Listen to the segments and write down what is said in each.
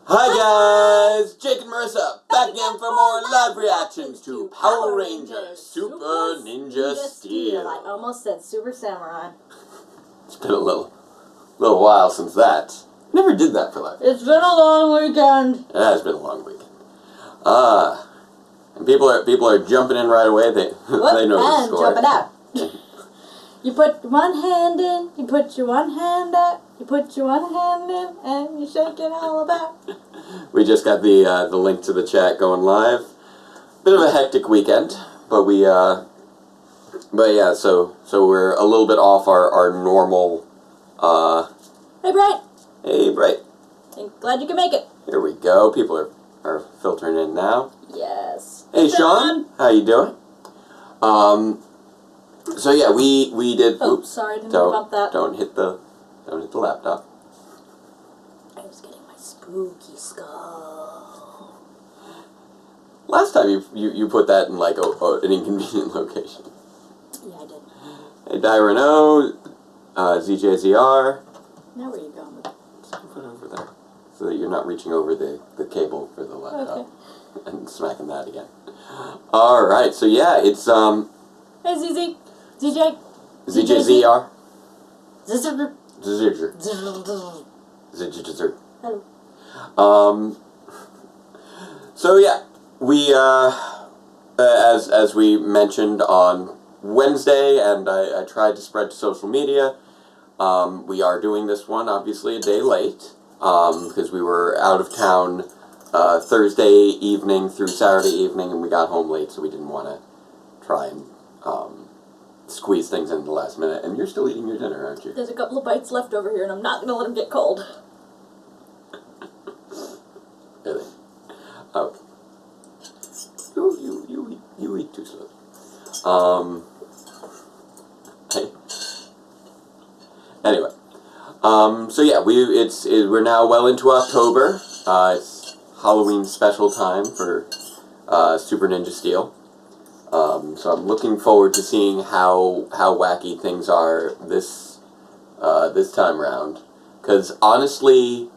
Hi guys! Jake and Marisa back again for more live reactions to Power Rangers Super Ninja Steel. I almost said Super Samurai. It's been a little while since that. Never did that for live. It's been a long weekend. It has been a long weekend. And people are jumping in right away. They know the score. Jumping out. You put one hand in, you put your one hand out, you put your one hand in, and you shake it all about. We just got the link to the chat going live. Bit of a hectic weekend, but yeah, so we're a little bit off our normal. Hey Bright. Hey Bright. Glad you can make it. Here we go. People are filtering in now. Yes. Hey Sean, how you doing? So yeah, we did. Oh, oops, sorry, didn't bump that. Don't hit the laptop. I was getting my spooky skull. Last time you put that in like an inconvenient location. Yeah, I did. Hey Dyrano, ZJZR. Now where are you going with it? Just put it over there, so that you're not reaching over the cable for the laptop. Okay. And smacking that again. All right, so yeah, it's Hey ZZ. ZJ. ZJZR. Zizzer. Zizzer. Zizzer. Hello. So yeah, we as we mentioned on Wednesday, and I tried to spread to social media. We are doing this one obviously a day late because we were out of town Thursday evening through Saturday evening, and we got home late, so we didn't want to try and squeeze things in the last minute. And you're still eating your dinner, aren't you? There's a couple of bites left over here, and I'm not going to let them get cold. Really? Oh. You eat too slowly. Hey. Anyway. So yeah, we're now well into October. It's Halloween special time for Super Ninja Steel. So I'm looking forward to seeing how wacky things are this time around. Because honestly,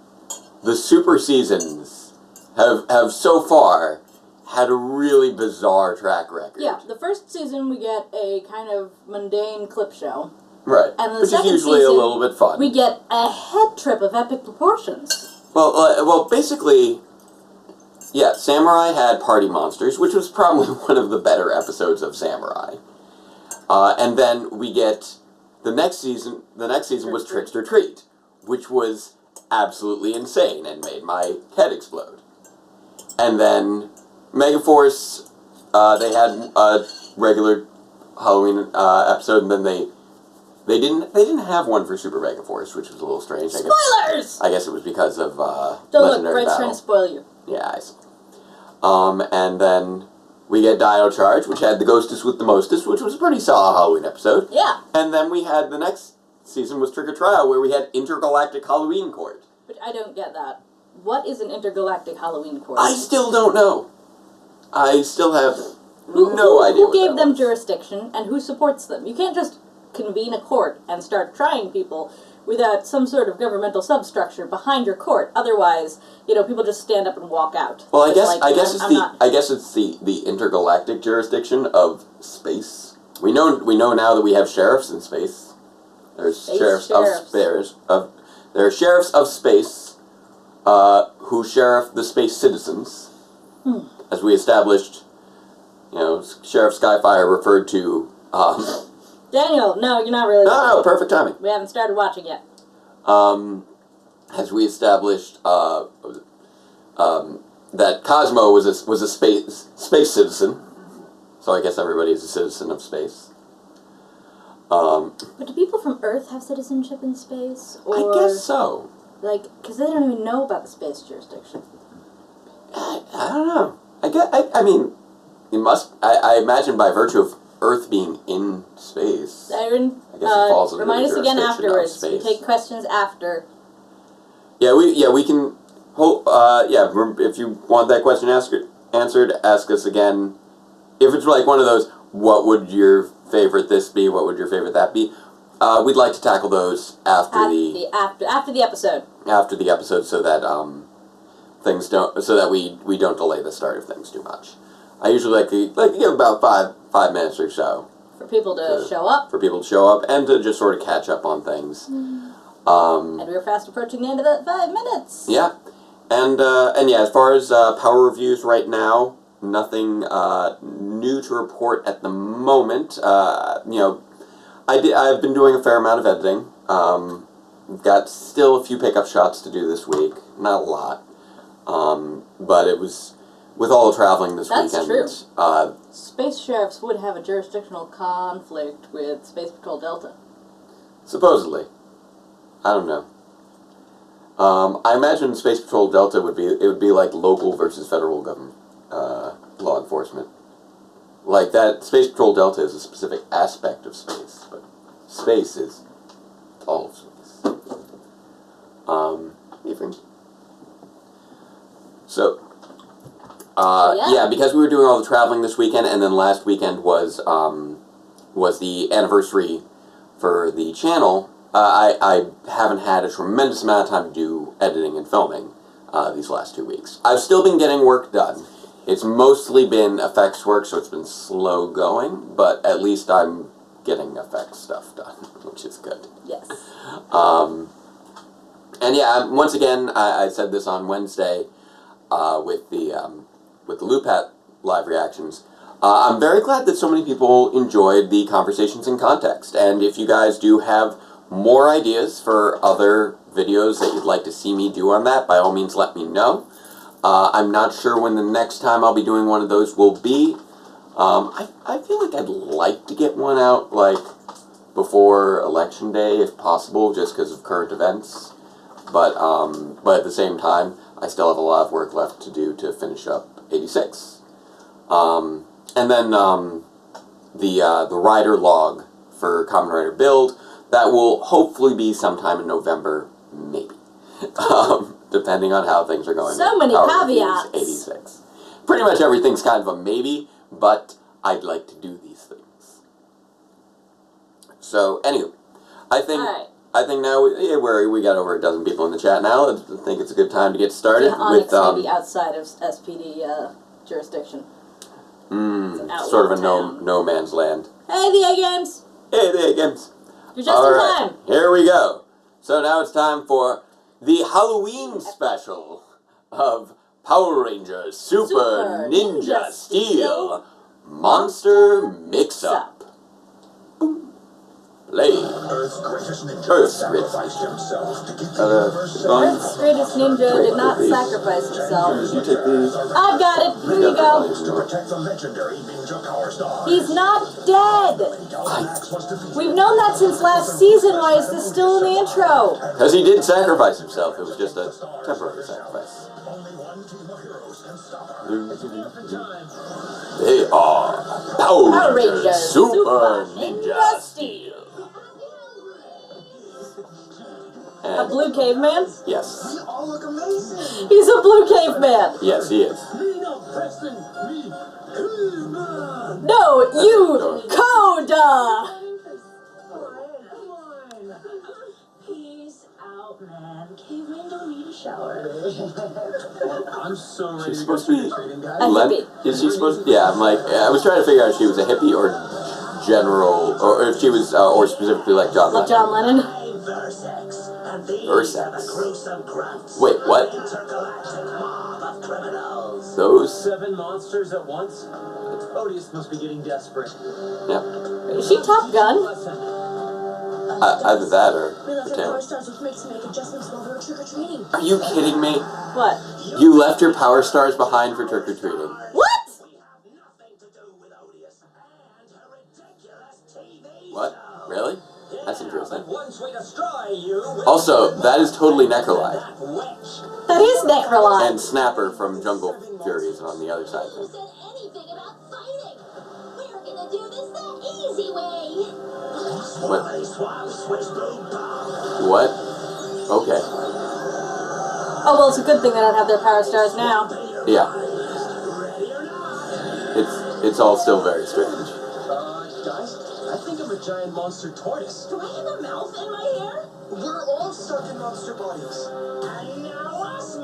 the Super seasons have so far had a really bizarre track record. Yeah, the first season we get a kind of mundane clip show. Right, and the which is usually a little bit fun. We get a head trip of epic proportions. Well, basically, yeah, Samurai had Party Monsters, which was probably one of the better episodes of Samurai. And then we get the next season. The next season was Trickster Treat, which was absolutely insane and made my head explode. And then Megaforce, they had a regular Halloween episode, and then they didn't have one for Super Megaforce, which was a little strange. Spoilers! I guess it was because of Don't Legendary look, Bright's Battle. trying to spoil you. Yeah, I see. And then we get Dino Charge, which had the Ghostest with the Mostest, which was a pretty solid Halloween episode. Yeah. And then we had the next season was Trick or Trial, where we had Intergalactic Halloween Court. But I don't get that. What is an intergalactic Halloween court? I still don't know. I still have no idea. Who gave them jurisdiction and who supports them? You can't just convene a court and start trying people without some sort of governmental substructure behind your court. Otherwise, people just stand up and walk out. Well, I guess it's the intergalactic jurisdiction of space. We know now that we have sheriffs in space. There's sheriffs of space who sheriff the space citizens. As we established, Sheriff Skyfire referred to Daniel, no, you're not really. No, perfect timing. We haven't started watching yet. As we established, that Cosmo was a space citizen, so I guess everybody is a citizen of space. But do people from Earth have citizenship in space? Or, I guess so. Because they don't even know about the space jurisdiction. I don't know. I mean, you must. I imagine by virtue of Earth being in space. Siren, I guess it falls under remind the us again jurisdiction afterwards. of space. We take questions after. Yeah, we can. If you want that question answered, ask us again. If it's like one of those, what would your favorite this be? What would your favorite that be? We'd like to tackle those after the episode. After the episode, so that things don't, so that we don't delay the start of things too much. I usually like to give about 5 minutes or so for people to show up. For people to show up and to just sort of catch up on things. And we're fast approaching the end of that 5 minutes. Yeah, and yeah, as far as Power reviews right now, nothing new to report at the moment. You know, I've been doing a fair amount of editing. We've got still a few pickup shots to do this week. Not a lot. But it was, with all the traveling this weekend. That's true. Space Sheriffs would have a jurisdictional conflict with Space Patrol Delta. Supposedly. I don't know. I imagine Space Patrol Delta would be like local versus federal government law enforcement. Like that, Space Patrol Delta is a specific aspect of space, but space is all of space. Evening. So, yeah, because we were doing all the traveling this weekend, and then last weekend was the anniversary for the channel. I haven't had a tremendous amount of time to do editing and filming these last 2 weeks. I've still been getting work done. It's mostly been effects work, so it's been slow going, but at least I'm getting effects stuff done, which is good. Yes. And yeah, once again, I said this on Wednesday with the Loopat live reactions. I'm very glad that so many people enjoyed the conversations in context, and if you guys do have more ideas for other videos that you'd like to see me do on that, by all means let me know. I'm not sure when the next time I'll be doing one of those will be. I feel like I'd like to get one out, like, before Election Day, if possible, just because of current events. But at the same time, I still have a lot of work left to do to finish up 86. And then the rider log for Kamen Rider Build, that will hopefully be sometime in November, maybe. Depending on how things are going. So many caveats. 86. Pretty much everything's kind of a maybe, but I'd like to do these things. So, anyway, I think now we got over a dozen people in the chat now. I think it's a good time to get started with maybe outside of SPD jurisdiction. Sort of a no man's land. Hey, the A-Games! Hey, the A-Games! You're just in time. Here we go. So now it's time for the Halloween special of Power Rangers Super Ninja Steel Monster Mix-Up. Play. Earth's greatest ninja sacrificed himself to keep the universe Earth's greatest ninja did not sacrifice himself. You take these. I've got it. Here you go. To protect the legendary Ninja Power Star. He's not dead. We've known that since last season. Why is this still in the intro? Because he did sacrifice himself. It was just a temporary sacrifice. Only one team of heroes can stop our They are Power Rangers Super Ninja Steel. A blue caveman? Yes. We all look amazing. He's a blue caveman. Yes, he is. No, you Coda. Peace out, man. Cavemen don't need a shower. I'm so ready She's to go supposed to be trick-or-treating, guys. A hippie. Is she supposed to? Yeah, I'm like, I was trying to figure out if she was a hippie or general, or if she was, or specifically like John Lennon. Like John Lennon. Versex. And these Versex. are the gruesome grunts. Wait, what? Intergalactic mob of criminals. Those? 7 monsters at once? Odious must be getting desperate. Yeah. Is she Top Gun? Either that or We left the our power tail. stars with Rick to make adjustments while we were trick-or-treating. Are you kidding me? What? You left your Power Stars behind for trick-or-treating. What? We have nothing to do with Odious and her ridiculous TV What? show. Really? That's interesting. One way to destroy you. Also, that is totally Necrolite. That is Necrolite. And Snapper from Jungle Fury is on the other side of Who him. said anything about fighting? We're gonna do this the easy way. What? What? Okay. Oh, well, it's a good thing they don't have their power stars now. Yeah. It's all still very strange. Guys, I think I'm a giant monster tortoise. Do I have a mouth in my hair? We're all stuck in monster bodies. And now us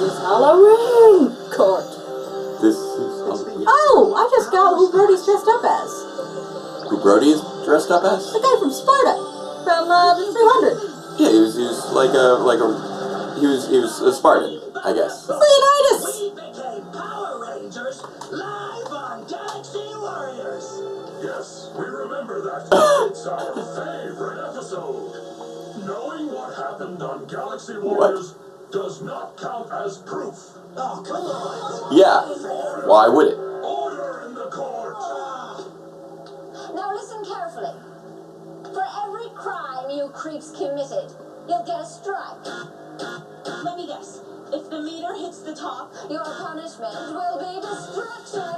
is Halloween court. This is Halloween. Oh, I just got who Brody's dressed up as. Who Brody is dressed up as? The guy from Sparta, from the 300. Yeah, he was he was a Spartan, I guess. Leonidas! We became Power Rangers live on Galaxy Warriors. Yes, we remember that. It's our favorite episode. Knowing what happened on Galaxy Warriors does not count as proof. Oh, come on. Yeah. Why would it? Order in the court. Now listen carefully. For every crime you creeps committed, you'll get a strike. Let me guess. If the meter hits the top, Your punishment will be destruction.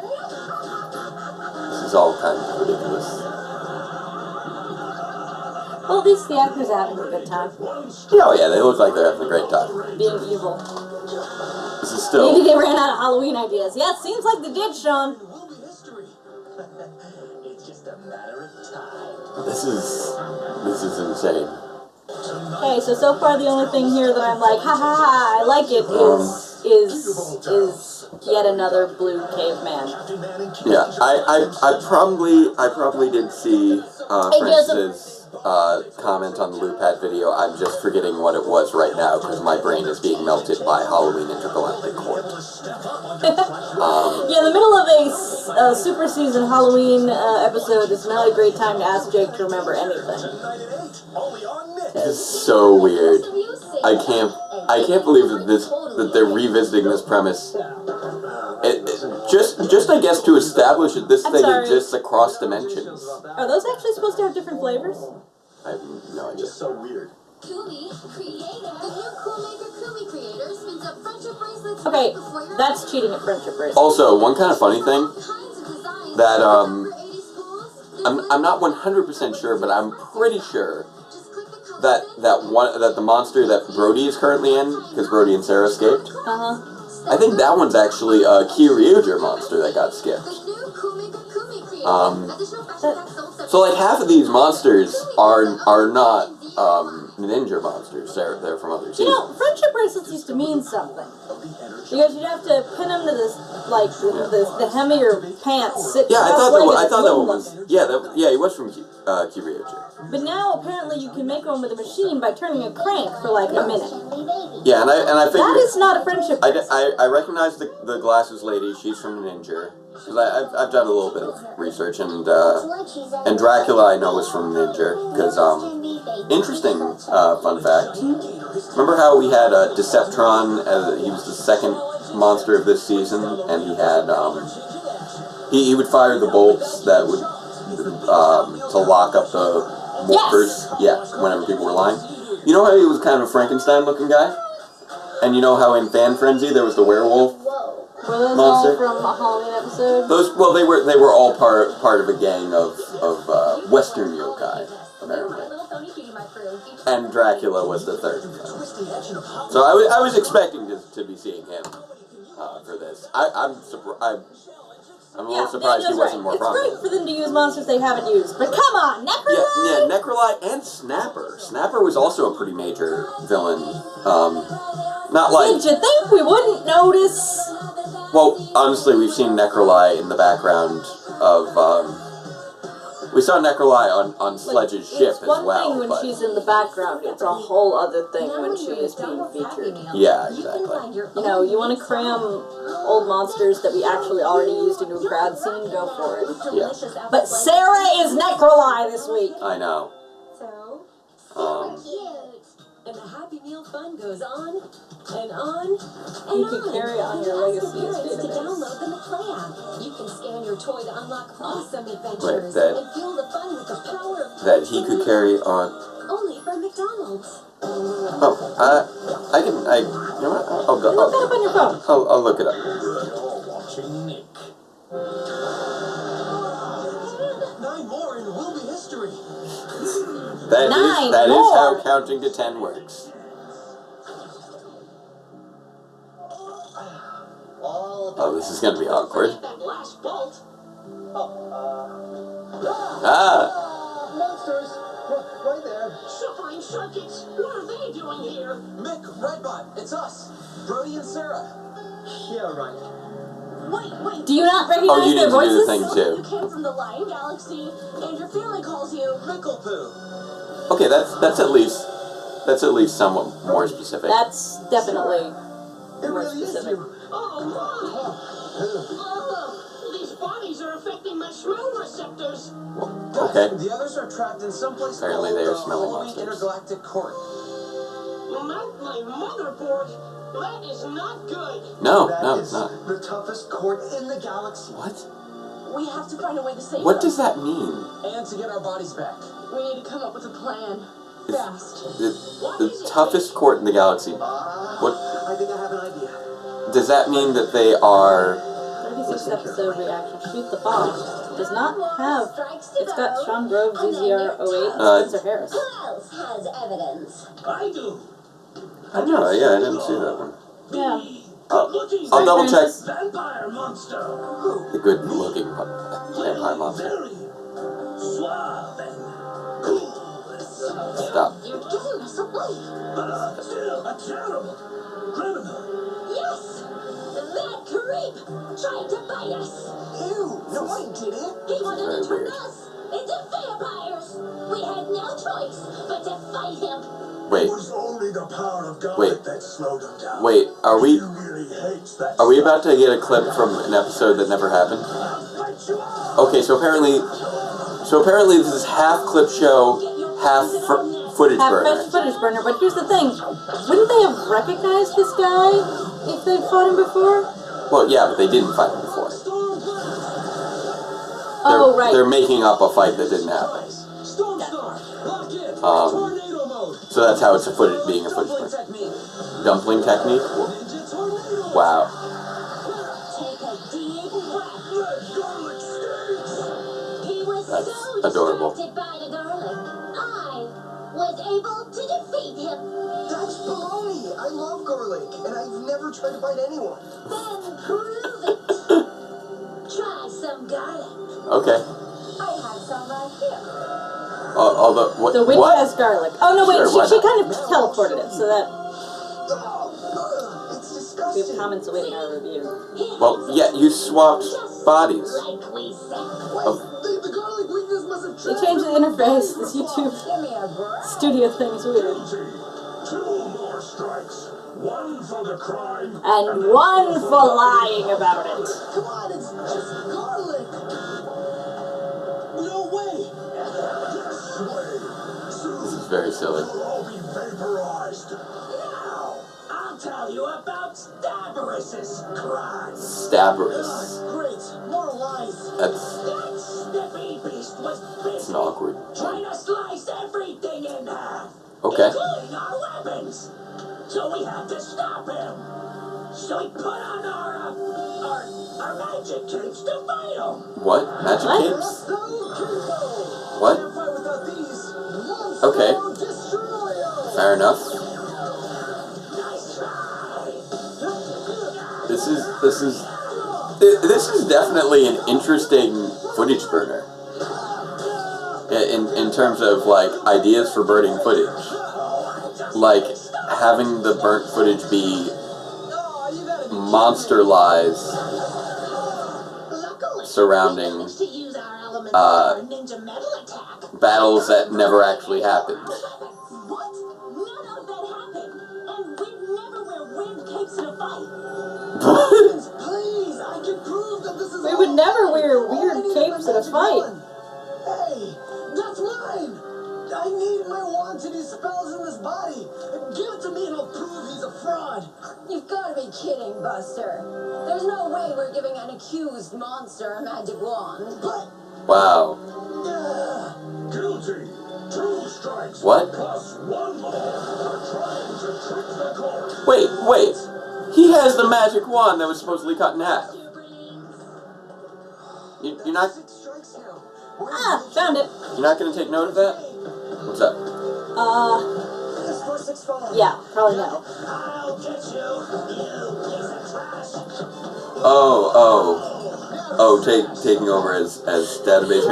This is all kind of ridiculous. Well, at least the actors are having a good time. Yeah, oh yeah, they look like they're having a great time. Being evil. This is still... Maybe they ran out of Halloween ideas. Yeah, it seems like they did, Sean. It will be history. It's just a matter of time. This is insane. Okay, so far the only thing here that I'm like, ha ha ha, I like it is yet another blue caveman. Yeah, I probably did see Francis's comment on the Loopad video. I'm just forgetting what it was right now because my brain is being melted by Halloween Intergalactic Court. Yeah, in the middle of a super season Halloween episode is not a great time to ask Jake to remember anything. This is so weird. I can't believe that they're revisiting this premise. Just I guess to establish that this thing exists across dimensions. Are those actually supposed to have different flavors? I have no idea. Just so weird. Kumi, creator. The new Coolmaker Kumi creator spins up friendship bracelets Okay, before your that's cheating at friendship bracelets. Also, one kind of funny thing kinds of designs. that Remember 80s schools? I'm not 100% sure, but I'm pretty sure Just click the color that the monster that Brody is currently in, because Brody and Sarah escaped, Uh-huh. I think that one's actually a Kyryuger monster that got skipped. The new Coolmaker Kumi creator. Additional fashion that- packs sold So like half of these monsters are not ninja monsters. They're from other You seasons. know, friendship bracelets used to mean something. Because you'd have to pin them to this, like, the hem of your pants. Sit Yeah, I thought that wooden one was looking. he was from Kyryuger. But now apparently you can make one with a machine by turning a crank for like a minute. Yeah, and I figured That is not a friendship bracelet. I recognize the glasses lady. She's from Ninja. Because I've done a little bit of research, and Dracula I know was from Ninja. Because interesting fun fact. Remember how we had Deceptron? He was the second monster of this season, and he had he would fire the bolts that would to lock up the morphers. Yeah, whenever people were lying. You know how he was kind of a Frankenstein-looking guy, and you know how in Fan Frenzy there was the werewolf. Were those monster? all from a Halloween episode? They were all part of a gang of Western yokai, apparently. And Dracula was the third of them. So I was expecting to be seeing him for this. I'm a little surprised he wasn't more prominent. It's great for them to use monsters they haven't used, but come on, Necrolite! Yeah, Necrolite and Snapper. Snapper was also a pretty major villain. Not like... Did you think we wouldn't notice? Well, honestly, we've seen Necrolite in the background of... we saw Necrolite on Sledge's ship as well. It's one thing when she's in the background, it's a whole other thing when she is being featured. Yeah, exactly. You know, you want to cram old monsters that we actually already used into a crowd scene, go for it. Yeah. But Sarah is Necrolite this week! I know. So cute. and the Happy Meal fun goes on and on and You can carry on your legacy to database. download the McPlay app. You can scan your toy to unlock awesome adventures Wait, that- and fuel the fun with the power of That he could carry on... only from McDonald's. Oh, you know what? I'll go. Look that up on your phone. I'll look it up. You're all watching Nick. 9 more and we'll be history. That is how counting to 10 works. Oh, this is gonna be awkward. That last bolt. Ah! Monsters! Right there. Suffering circuits. What are they doing here? Mick, Redbot, it's us. Brody and Sarah. Yeah, right. Wait. Do you not recognize Oh, you their need to do voices? the thing You too. came from the Lion Galaxy, and your family calls you Micklepoo. Okay, that's at least somewhat more specific. That's definitely It more really is specific. you. Oh my! These bodies are affecting my smell receptors. Okay. Guys, the others are trapped in some place Apparently called they are the smelling Holy monsters. Intergalactic Court. Not my motherboard. That is not good. No, That it's is not. the toughest court in the galaxy. What? We have to find a way to save What them. does that mean? And to get our bodies back. We need to come up with a plan. It's Fast. the toughest court in the galaxy. What I think I have an idea. does that mean? That they are? 36 episode reaction. Shoot the bomb. Does not have. It's got Sean Grove, ZZR08, and Spencer Harris. Who else has evidence? I do. I don't know. Yeah, I didn't see that one. Yeah. I'll double check Vampire monster. the good-looking vampire monster. Very suave and cool. Stop. You're giving us away. But still a terrible criminal. Yes! That creep tried to bite us. Ew! No, I didn't. He wanted Very to turn weird. us into vampires. We had no choice but to fight him. Wait, It was only the power of God Wait. that slowed him down. wait. Are He we really hates that are we stuff. about to get a clip from an episode that never happened? I'll fight you all. Okay, so apparently this is half clip show, half footage Have burner. fresh footage burner, but here's the thing. Wouldn't they have recognized this guy if they'd fought him before? Well, yeah, but they didn't fight him before. Oh, right. They're making up a fight that didn't happen. Stormstar, lock in. Um, Tornado mode. So that's how it's being a footage Dumpling burner. technique. Dumpling technique? Ninja tornado. Wow. Take a deep breath. Red garlic steaks. He was That's so adorable. distracted by the garlic. I was able to defeat him. That's baloney. I love garlic, and I've never tried to bite anyone. Then prove it. Try some garlic. Okay. I have some right here. Although what? The witch what? has garlic. Oh no, wait, Sure, why she not? kind of teleported it, so that It's we disgusting. have comments awaiting our review. Well, yeah, you swapped bodies. Like we said. The garlic weakness must have They changed the interface. This YouTube Give me a break. studio thing is weird. Guilty. 2 more strikes. 1 for the crime. And one for lying about it. Come on, it's just garlic. No way. This way. This is very silly. You'll all be vaporized. Now, I'll tell you about Stabarus's crime. Stabarus. Great. More lies. That's That snippy beast was it's busy an awkward. trying to slice everything in half, Okay. including our weapons. So we had to stop him. So we put on our magic capes to fight him. What? Magic What? capes? No, Kimbo. What? Can't fight without these. Monster Okay. Destroyer. Fair enough. Nice try. This is definitely an interesting footage burner. In terms of like ideas for burning footage, like having the burnt footage be Oh, you gotta be monster lies Luckily, surrounding we managed to use our elemental or ninja metal attack. battles that never actually happened. What? None of that happened. And we'd never wear weird capes in a fight. kidding. Please, I can prove that this is We all would never fake. wear All I weird need is capes my in a magic fight. wand. Hey, that's mine. I need my wand to do spells in this body. Give it to me and I'll prove he's a fraud. You've got to be kidding, Buster. There's no way we're giving an accused monster a magic wand. But, Wow. Guilty. 2 strikes. What? Plus 1 more for trying to trick the court. Wait. He has the magic wand that was supposedly cut in half. You're not 6 strikes now. Ah, found it. you're not gonna take note of that? What's up? This for 6 follow. Yeah, probably no. I'll get you, you piece of trash. Oh, taking over as database.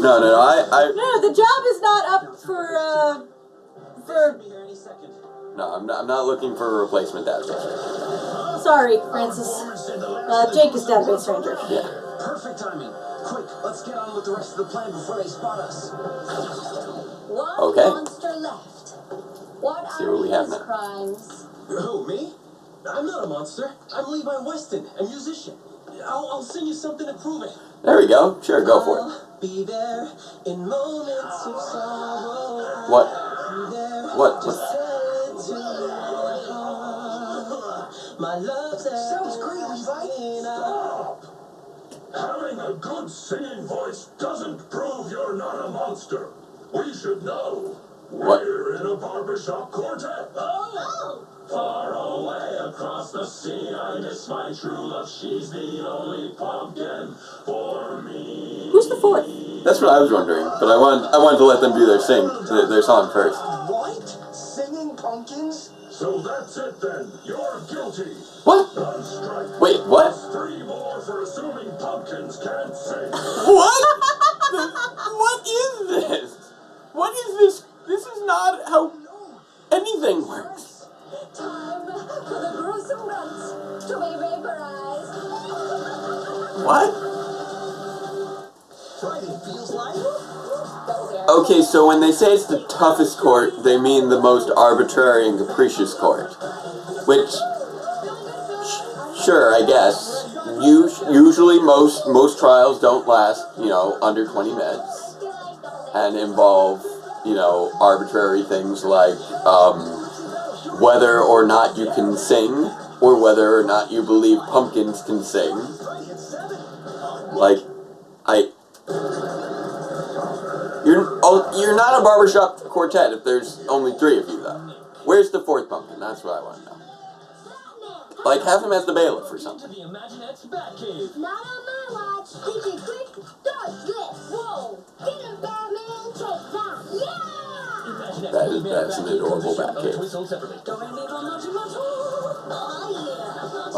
No, I No, the job is not up for for... Be here any second. No, I'm not looking for a replacement database. Sorry, Francis. Jake is database ranger. Yeah. Perfect timing. Quick, let's get on with the rest of the plan before they spot us. One Okay. monster left. What See are what we have his now. crimes? Who, me? I'm not a monster. I'm Levi Weston, a musician. I'll sing you something to prove it. There we go. Sure, go for it. I'll be there in moments of sorrow. What? I'll be there. What? Just tell it to my heart. My love's sounds great, Levi. Stop! Having a good singing voice doesn't prove you're not a monster. We should know. What? We're in a barbershop quartet. Oh! Far away across the sea, I miss my true love. She's the only pumpkin for me. Who's the fourth? That's what I was wondering, but I wanted to let them do their song first. What? Singing pumpkins? So that's it then. You're guilty. What? On strike. Wait, what? Plus 3 more for assuming pumpkins can't sing. What? What is this? What is this? This is not how anything works. Time for the gruesome grunts to be vaporized. What? Friday feels like... Okay, so when they say it's the toughest court, they mean the most arbitrary and capricious court. Which, sure, I guess. Usually most trials don't last, under 20 minutes. And involve, arbitrary things like, whether or not you can sing, or whether or not you believe pumpkins can sing. Like, You're not a barbershop quartet if there's only 3 of you, though. Where's the 4th pumpkin? That's what I want to know. Like, have him as the bailiff or something. The Imaginettes Batcave. Not on my watch. Think it quick. Dodge this. Whoa. Get him, Batman. Take that. Yeah! That's an adorable Batcave.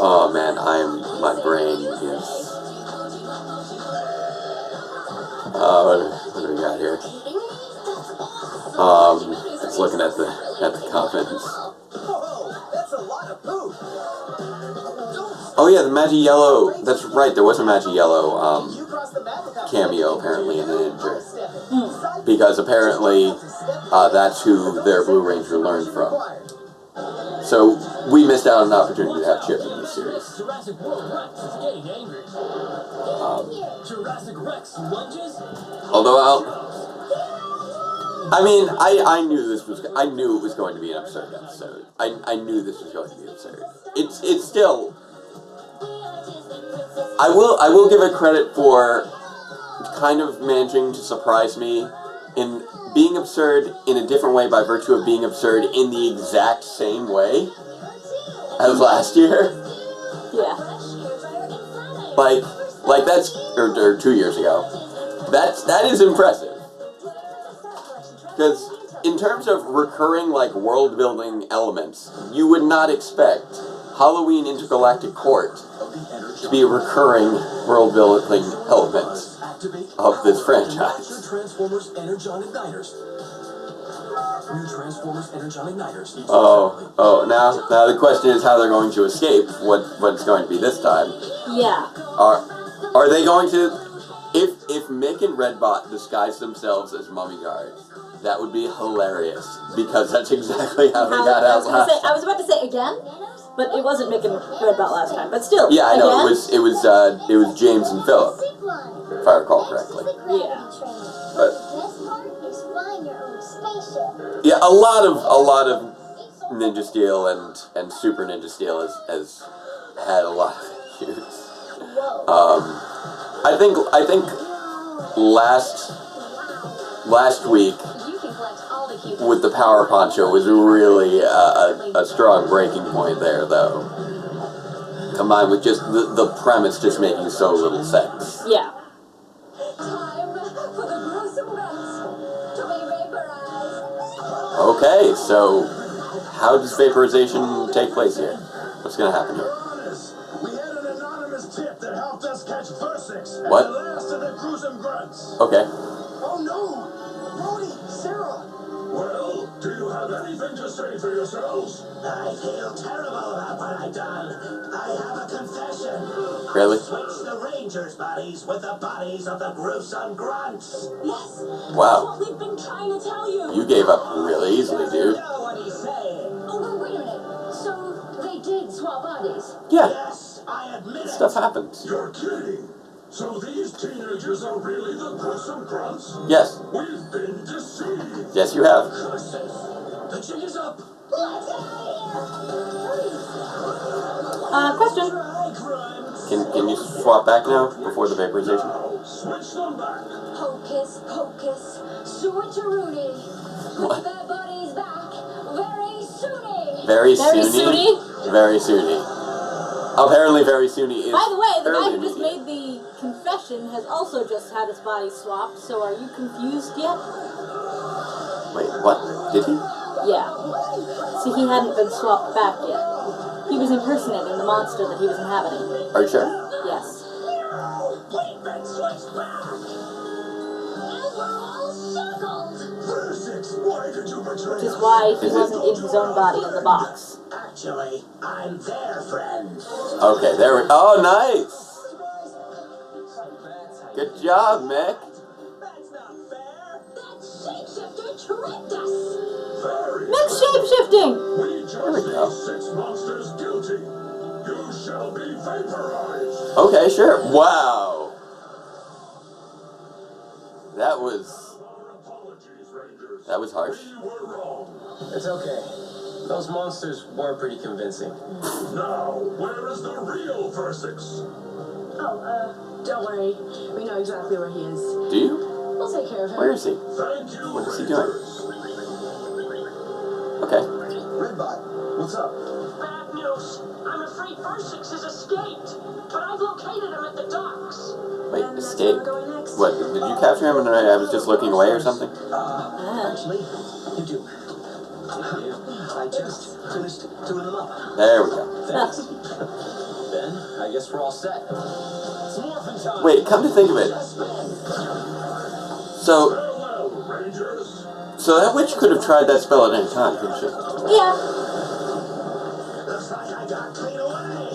Oh, Oh man, my brain is... what do we got here? Just looking at the comments. Whoa, that's a lot of poop. Oh yeah, the Magic Yellow, that's right, there was a Magic Yellow, You cross the map cameo apparently in the Ninja. Because apparently, that's who their Blue Ranger learned from. So, we missed out on an opportunity to have Chip in this series. Jurassic World Rex is getting angry. Jurassic Rex lunges. Although I knew it was going to be an absurd episode. I knew this was going to be absurd. It's still... I will give it credit for kind of managing to surprise me in being absurd in a different way by virtue of being absurd in the exact same way as last year. Yeah. Like that's or 2 years ago. That is impressive. Because in terms of recurring world building elements, you would not expect Halloween Intergalactic Court to be a recurring world building element of this franchise. Transformers Energon Igniters. New Transformers Energon Igniters. Oh, now the question is how they're going to escape. What's going to be this time? Yeah. Are they going to? If Mick and Redbot disguise themselves as mummy guards, that would be hilarious because that's exactly how they got out last time. I was about to say again, but it wasn't Mick and Redbot last time. But still, yeah, I know again? it was James and Philip, if I recall correctly. Yeah. But best part is flying your own spaceship. yeah, a lot of Ninja Steel and Super Ninja Steel has had a lot of issues. I think last week You can collect all the cute with the Power Poncho was really a strong breaking point there, though. Combined with just the premise just making so little sense. Yeah. time for the gruesome guts to be vaporized. Okay, so how does vaporization take place here? What's gonna happen here? We had an anonymous tip that helped us catch Versix and What? the last of the gruesome grunts. Okay. Oh no! Brody, Sarah! Well, do you have anything to say for yourselves? I feel terrible about what I've done. I have a confession. Really? I switched the Rangers' bodies with the bodies of the gruesome grunts. Yes. Wow. That's what we've been trying to tell you. You gave up really easily, dude. know what he's saying. Oh, wait a minute. So they did swap bodies? Yeah, Yes, I admit it. stuff happens. You're kidding. So these teenagers are really the gruesome grunts? Yes, We've been deceived. yes, you have. Curses. The jig is up. Let's get out of Question. Try, grunts. Can you swap back now before the vaporization? Now, switch them back. here! Hocus pocus, switcheroony. What? Their bodies back very soony. Very Very soony. Very soony. Apparently, very soony is. By the way, the guy fairly who just immediate. made the confession has also just had his body swapped, so are you confused yet? Wait, what? Did he? Yeah. See, he hadn't been swapped back yet. He was impersonating the monster that he was inhabiting. Are you sure? Yes. We've been switched back. And we're all shackled. Versix, why did you betray Which is us? why he Is it- wasn't in his own body in the box. Actually, I'm their friend. Okay, there we. Oh, nice. Good job, Mick. That's not fair. That shapeshifter tricked us. Very Next shape-shifting! We we judge go. these 6 monsters guilty. You shall be vaporized. Okay, sure. Wow. That was Our apologies, Rangers. that was harsh. We were wrong. It's okay. Those monsters were pretty convincing. Now, where is the real Versix? Oh, don't worry. We know exactly where he is. Do you? We'll take care of him. Where is he? Thank you, What is he doing? Rangers. Okay. Redbot, what's up? Bad news. I'm afraid Versix has escaped, but I've located him at the docks. Wait, And that's escape. where we're going next. What? Did you capture him and I was just looking away or something? Actually, you do. I just finished tuning them up. There we go. Thanks. Then, I guess we're all set. It's morphin' time. Wait, come to think of it. So, Farewell, Rangers. so that witch could have tried that spell at any time, couldn't she? Yeah. Looks like I got clean away.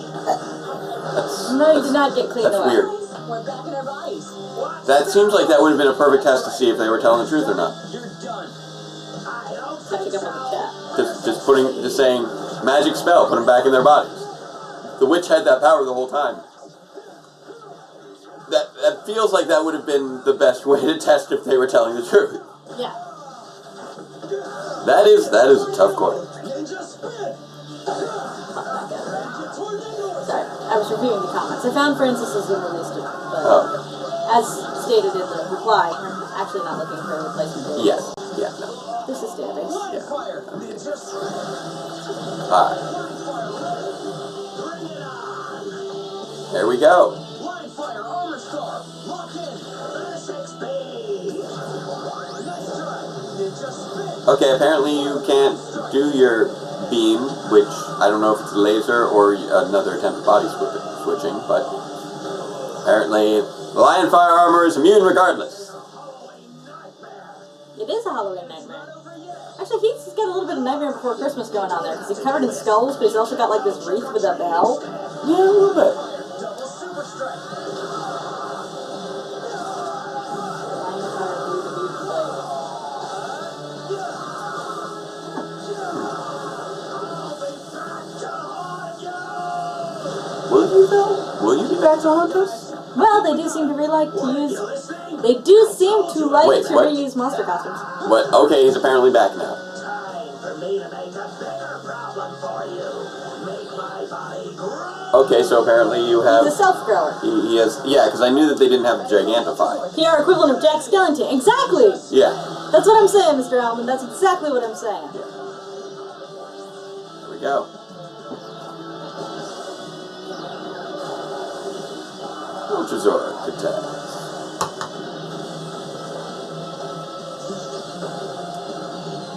No, you did not get clean That's away. weird. We're back in our bodies. What? That seems like that would have been a perfect test to see if they were telling the truth or not. You're done. I don't Catching think up on the so. chat. Just saying, magic spell, put them back in their bodies. The witch had that power the whole time. That feels like that would have been the best way to test if they were telling the truth. Yeah. That is a tough call. Ninja spin. Sorry, I was reviewing the comments. I found Francis's and released it, but Oh, as stated in the reply, I'm actually not looking for a replacement. for it. yeah, no. This is database. Yeah. Fire, ninjas. Alright, Bring it on. there we go. Blind fire, armor star. Lock in. Versix B. Nice try. Ninja spin. Okay, apparently you can't do your beam, which I don't know if it's a laser or another attempt at body switching, but apparently the Lion Fire armor is immune regardless. It is a Halloween nightmare. Actually, he's got a little bit of Nightmare Before Christmas going on there, because he's covered in skulls, but he's also got like this wreath with a bell. Yeah, a little bit. Double super strike. Lion Fire Blue the Beauty Blade. Will you though? Will you be back to haunt us? Well, they do seem to like to use. They do seem to like Wait, to what? reuse monster costumes. What? Okay, he's apparently back now. Time for me to make a bigger problem for you. Make my body grow. Okay, so apparently you He's a have. self-grower. He has. Yeah, because I knew that they didn't have Gigantify. PR equivalent of Jack Skellington. Exactly! Yeah. That's what I'm saying, Mr. Alman. That's exactly what I'm saying. There we go. Ultrazord attack.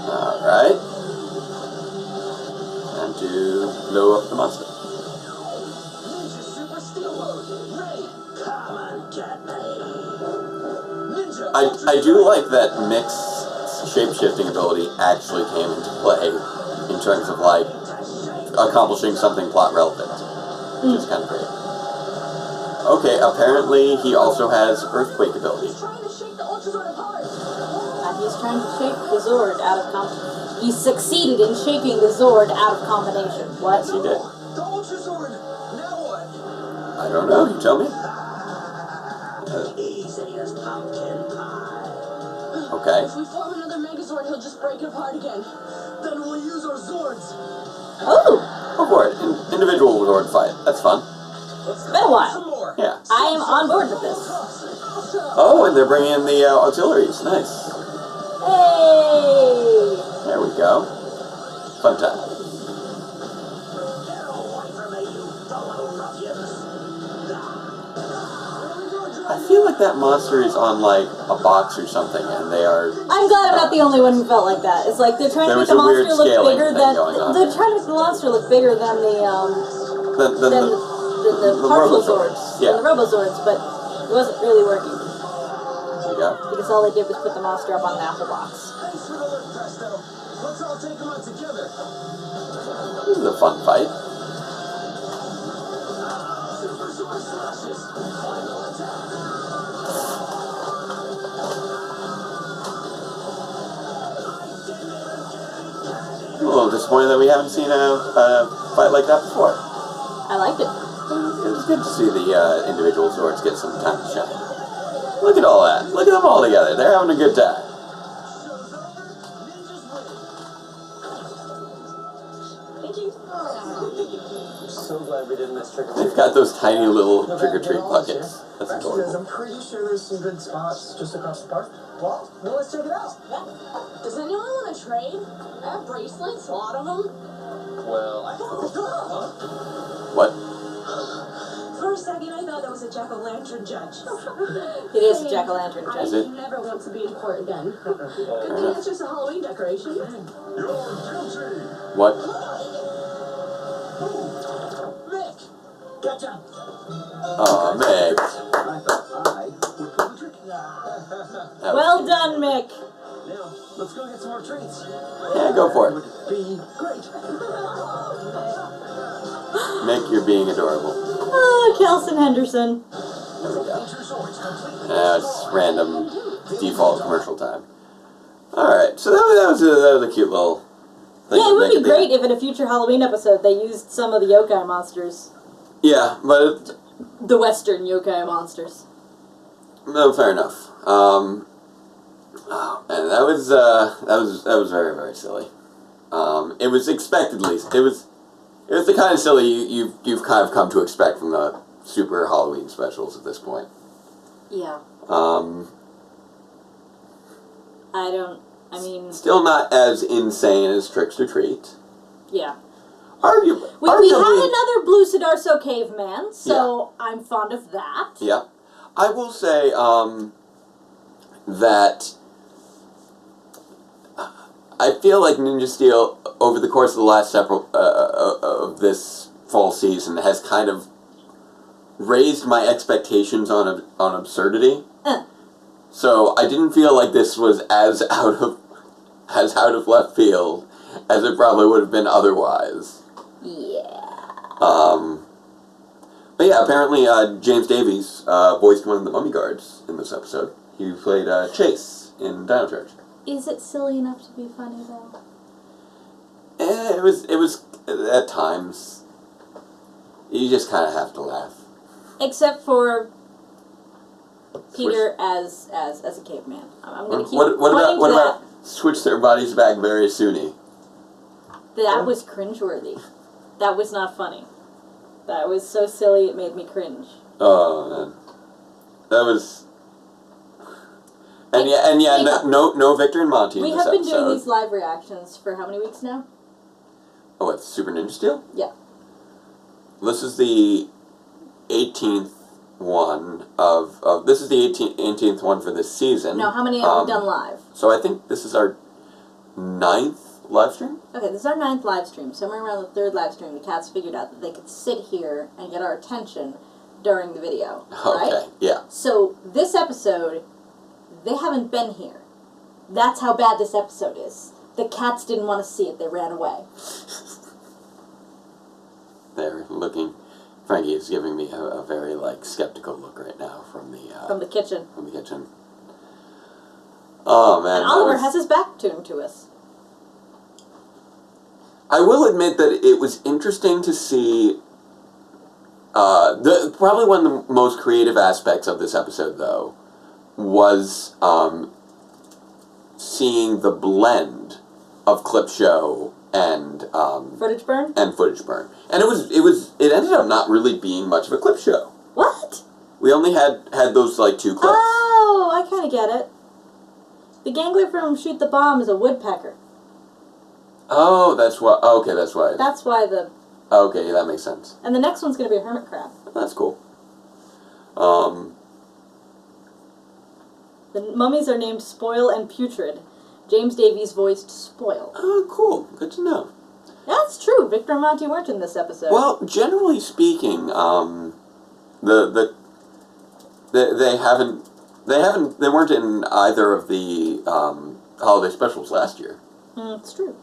Alright. And to blow up the monster. Ninja super steel mode. Ready. Come and get me. Ninja. I do like that Mick's shape-shifting ability actually came into play in terms of, like, accomplishing something plot relevant, which is kind of great. Okay, apparently he also has earthquake ability. He's trying to shake the Ultrazord apart. He's trying to shake the Zord out of combination. He succeeded in shaking the Zord out of combination. What? Yes, he did. The Ultrazord! Now what? I don't know, you tell me. Easy as pumpkin pie. Okay. If we form another Megazord, he'll just break it apart again. Then we'll use our Zords. Oh! Go for it. Individual Zord fight. That's fun. Let's Been a while. some more. Yeah. I am on board with this. Oh, and they're bringing in the auxiliaries. Nice. Hey! There we go. Fun time. Get away from me, you fellow ruffians. I feel like that monster is on, like, a box or something, and they are... I'm glad I'm not the only one who felt like that. It's like they're trying There to make was the a weird monster look scaling bigger thing than going on. they're trying to make the monster look bigger than the the partial Robozords. Zords, Yeah. the Robozords, but it wasn't really working There you go. because all they did was put the monster up on an apple box. Thanks for the lift, Presto. Let's all take them out together. This is a fun fight. Super Sword Slashes. Final attack. I'm a little disappointed that we haven't seen a fight like that before. I liked it. It was good to see the individual Zords get some time to shine. Look at all that. Look at them all together. They're having a good time. Show's over. Ninjas win. Thank you. So glad we didn't miss trick or They've got those tiny little trick-or-treat buckets. That's Actually, guys, adorable. I'm pretty sure there's some good spots just across the park. Well, let's check it out. Does anyone want to trade? I have bracelets, a lot of them. Well, I... What? For a second, I thought that was a jack-o'-lantern judge. It is a jack-o'-lantern I judge. Is it? never want to be in court again. Good Fair thing enough. it's just a Halloween decoration. You're guilty. What? Mick! Gotcha. Oh, Meg. I thought I would pull the trick. That was Well cute. done, Mick. Now, let's go get some more treats. Yeah, go for it. Would be great. Mick, you're being adorable. Oh, Kelson Henderson. There we go. Future Zords complete. Now it's random default commercial time. Alright, so that was a cute little thing. Yeah, it with would Mick be at the great end. if in a future Halloween episode they used some of the yokai monsters. Yeah, but The Western yokai monsters. no, fair enough. Oh, man, that was very, very silly. It was expectedly it was the kind of silly you've kind of come to expect from the super Halloween specials at this point. Yeah. I mean, Still not as insane as Tricks or Treat. yeah. Arguably. We had another Blue Sidarso caveman, so I'm fond of that. Yeah. I will say, that I feel like Ninja Steel, over the course of the last several, of this fall season, has kind of raised my expectations on absurdity. So I didn't feel like this was as out of left field as it probably would have been otherwise. Yeah. But yeah, apparently James Davies voiced one of the mummy guards in this episode. He played Chase in Dino Charge. Is it silly enough to be funny, though? It was at times. You just kind of have to laugh. Except for Peter as a caveman. I'm going to keep What pointing to that. about switch their bodies back very soony? That was cringeworthy. That was not funny. That was so silly it made me cringe. Oh man, that was. And yeah, no Victor and Monty in We this have been episode. doing these live reactions for how many weeks now? Oh, what, Super Ninja Steel? Yeah. This is the 18th one this is the 18th one for this season. No, how many have we done live? So I think this is our 9th live stream? Okay, this is our 9th live stream. Somewhere around the 3rd live stream, the cats figured out that they could sit here and get our attention during the video. Right? Okay, yeah. So, this episode, they haven't been here. That's how bad this episode is. The cats didn't want to see it. They ran away. They're looking... Frankie is giving me a very, like, skeptical look right now from the kitchen. From the kitchen. Oh, man. And Oliver has his back turned to us. I will admit that it was interesting to see... probably one of the most creative aspects of this episode, though, was seeing the blend of clip show and footage burn. And it ended up not really being much of a clip show. What? We only had those like 2 clips. Oh, I kind of get it. The gangler from Shoot the Bomb is a woodpecker. Oh, that's why. Okay, that's why. That's why the. Okay, that makes sense. And the next one's going to be a hermit crab. That's cool. The mummies are named Spoil and Putrid. James Davies voiced Spoil. Oh, cool. Good to know. That's true. Victor and Monty weren't in this episode. Well, generally speaking, they weren't in either of the holiday specials last year. It's true.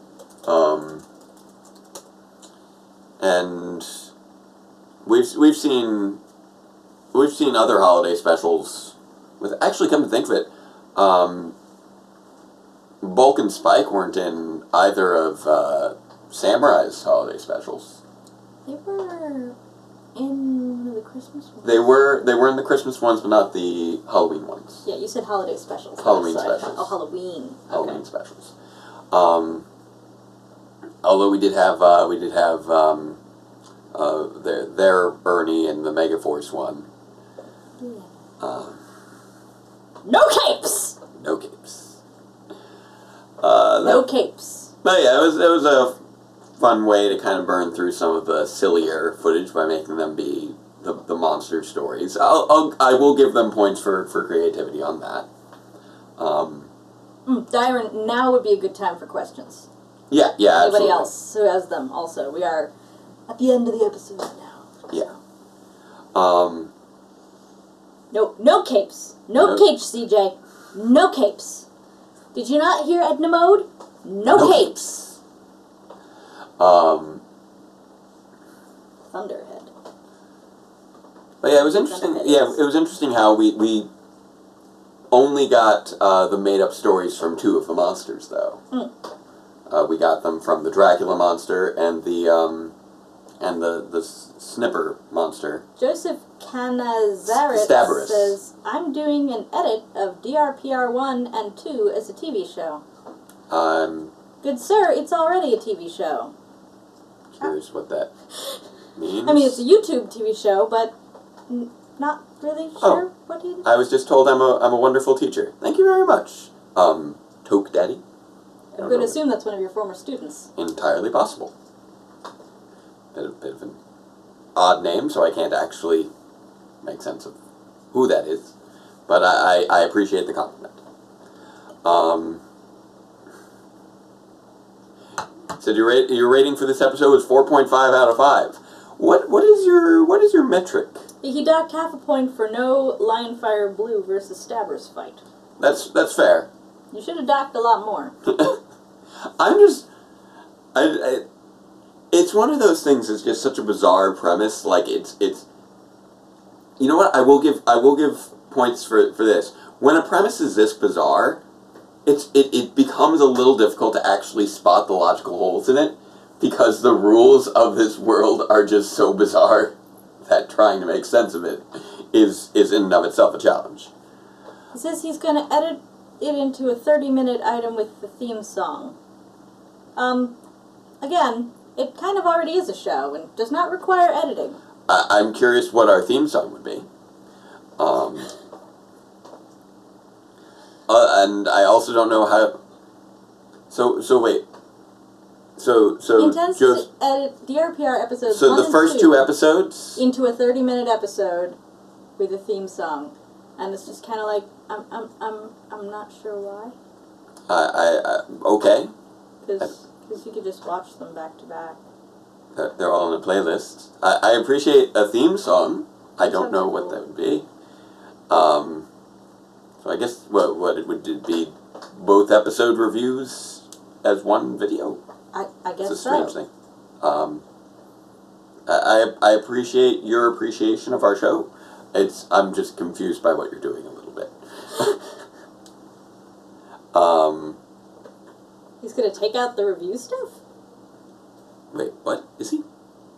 And we've seen other holiday specials with, actually, come to think of it, Bulk and Spike weren't in either of Samurai's holiday specials. They were in the Christmas ones. They were in the Christmas ones, but not the Halloween ones. Yeah, you said holiday specials. Halloween Sorry. specials. Oh, Halloween. Halloween Okay. specials. Although we did have their Ernie and the Megaforce one. Yeah. No capes. No capes. No capes. But yeah, it was a fun way to kind of burn through some of the sillier footage by making them be the monster stories. I will give them points for creativity on that. Dyron, now would be a good time for questions. Yeah, Anybody absolutely. else who has them also. We are at the end of the episode now. Yeah. No capes. No capes, CJ. No capes. Did you not hear Edna Mode? No capes. Thunderhead. But yeah, it was interesting. Yeah, it was interesting how we only got the made-up stories from 2 of the monsters, though. We got them from the Dracula monster and the Snipper monster. Joseph Canazaret Stabarus. says, I'm doing an edit of DRPR 1 and 2 as a TV show. Good sir, it's already a TV show. Curious what that means. I mean, it's a YouTube TV show, but not really sure what he... I was just told I'm a wonderful teacher. Thank you very much. Toke Daddy? I'm going to assume that's one of your former students. Entirely possible. Bit of an odd name, so I can't actually make sense of who that is. But I appreciate the compliment. So your rating for this episode was 4.5 out of 5. What is your metric? He docked half a point for no Lionfire Blue versus Stabbers fight. That's fair. You should have docked a lot more. It's one of those things. It's just such a bizarre premise. Like it's. You know what? I will give points for this. When a premise is this bizarre, it becomes a little difficult to actually spot the logical holes in it, because the rules of this world are just so bizarre that trying to make sense of it is in and of itself a challenge. He says he's going to edit it into a 30-minute item with the theme song. Again, it kind of already is a show and does not require editing. I'm curious what our theme song would be. And I also don't know how... So wait. So he intends to edit DRPR episodes 1 So the and first 2 2 episodes... into a 30-minute episode with a theme song. And it's just kind of like, I'm not sure why. Okay. Because you could just watch them back to back. They're all in a playlist. I appreciate a theme song. I don't know what that would be. So I guess what it would be both episode reviews as one video. I guess It's a strange thing. I appreciate your appreciation of our show. I'm just confused by what you're doing a little bit. He's gonna take out the review stuff? Wait, what? Is he?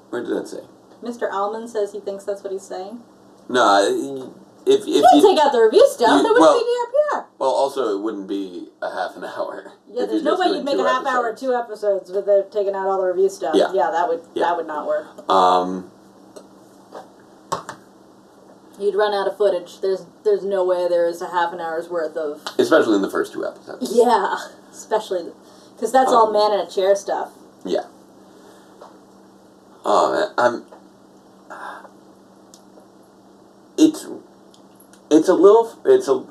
Where did that say? Mr. Allman says he thinks that's what he's saying. No, if He can't take out the review stuff. That wouldn't be DRPR. Well, also, it wouldn't be a half an hour. Yeah, there's no way you'd make a half hour, 2 episodes without taking out all the review stuff. Yeah. That would not work. You'd run out of footage. There's no way there's a half an hour's worth of... Especially in the first 2 episodes. Yeah, especially... Because that's all man in a chair stuff. Yeah. Oh, man,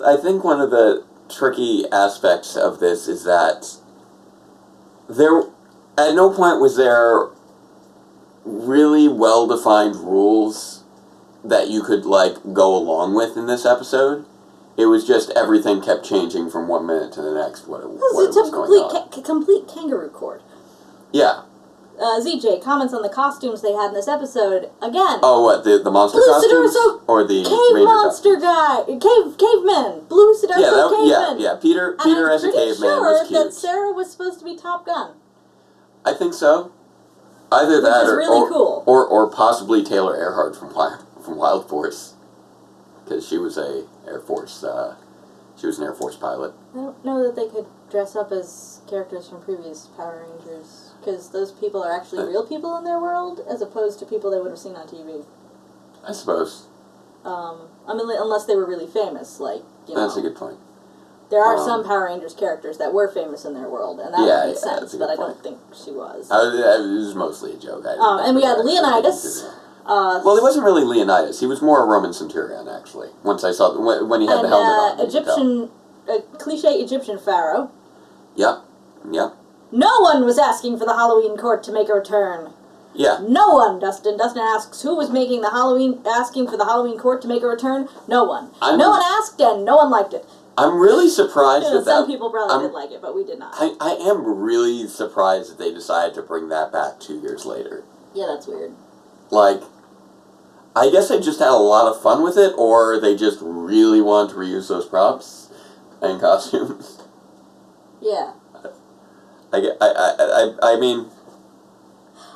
I think one of the tricky aspects of this is that at no point was there really well-defined rules that you could, go along with in this episode. It was just everything kept changing from one minute to the next, what was going on. Complete kangaroo court. Yeah. ZJ comments on the costumes they had in this episode. Again. Oh, what, the monster Blue costumes? Sidorso Or the cave ranger monster costumes? guy. Caveman. Blue Sidorso caveman. Yeah, Peter as a caveman was cute. That Sarah was supposed to be Top Gun. I think so. Either Which that is really cool. or possibly Taylor Earhart from Wild Force. Because she was an Air Force pilot. I don't know that they could dress up as characters from previous Power Rangers. Because those people are actually real people in their world, as opposed to people they would have seen on TV. I suppose. Unless they were really famous, That's a good point. There are some Power Rangers characters that were famous in their world, and that would make sense, but I don't think she was. It was mostly a joke. And we had Leonidas. Well, he wasn't really Leonidas. He was more a Roman centurion, actually. Once I saw when he had the helmet on. Cliche Egyptian pharaoh. Yep. No one was asking for the Halloween court to make a return. Yeah. No one, Dustin. Dustin asks, who was asking for the Halloween court to make a return? No one. No one asked, and no one liked it. I'm really surprised that some people probably did like it, but we did not. I am really surprised that they decided to bring that back 2 years later. Yeah, that's weird. I guess they just had a lot of fun with it, or they just really wanted to reuse those props and costumes. Yeah. I mean...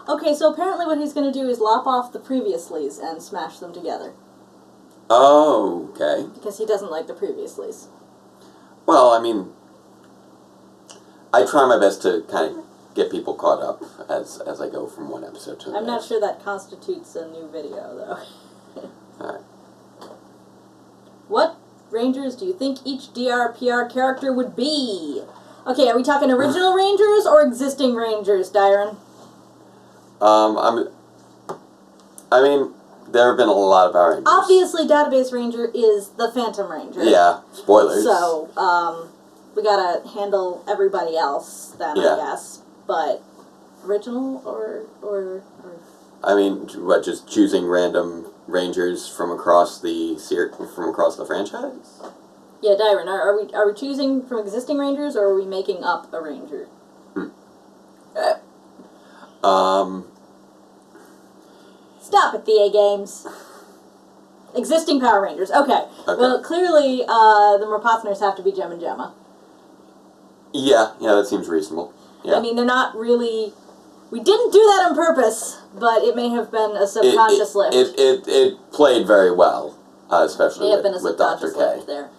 Okay, so apparently what he's going to do is lop off the previouslys and smash them together. Oh, okay. Because he doesn't like the previouslys. Well, I mean... I try my best to kind of get people caught up as I go from one episode to the next. I'm not sure that constitutes a new video, though. Alright. What Rangers do you think each DRPR character would be? Okay, are we talking original Rangers or existing Rangers, Dyron? I mean, there have been a lot of Power Rangers. Obviously, Database Ranger is the Phantom Ranger. Yeah, spoilers. So, we gotta handle everybody else then, I guess. But original or I mean, what, just choosing random Rangers from across the franchise? Yeah, Dyron, are we choosing from existing Rangers or are we making up a Ranger? Stop it, the A games. Existing Power Rangers. Okay. Well, clearly, the Merpothners have to be Gem and Gemma. Yeah, that seems reasonable. Yeah. I mean, they're not really... We didn't do that on purpose, but it may have been a subconscious lift. It played very well, especially with Dr. K. There.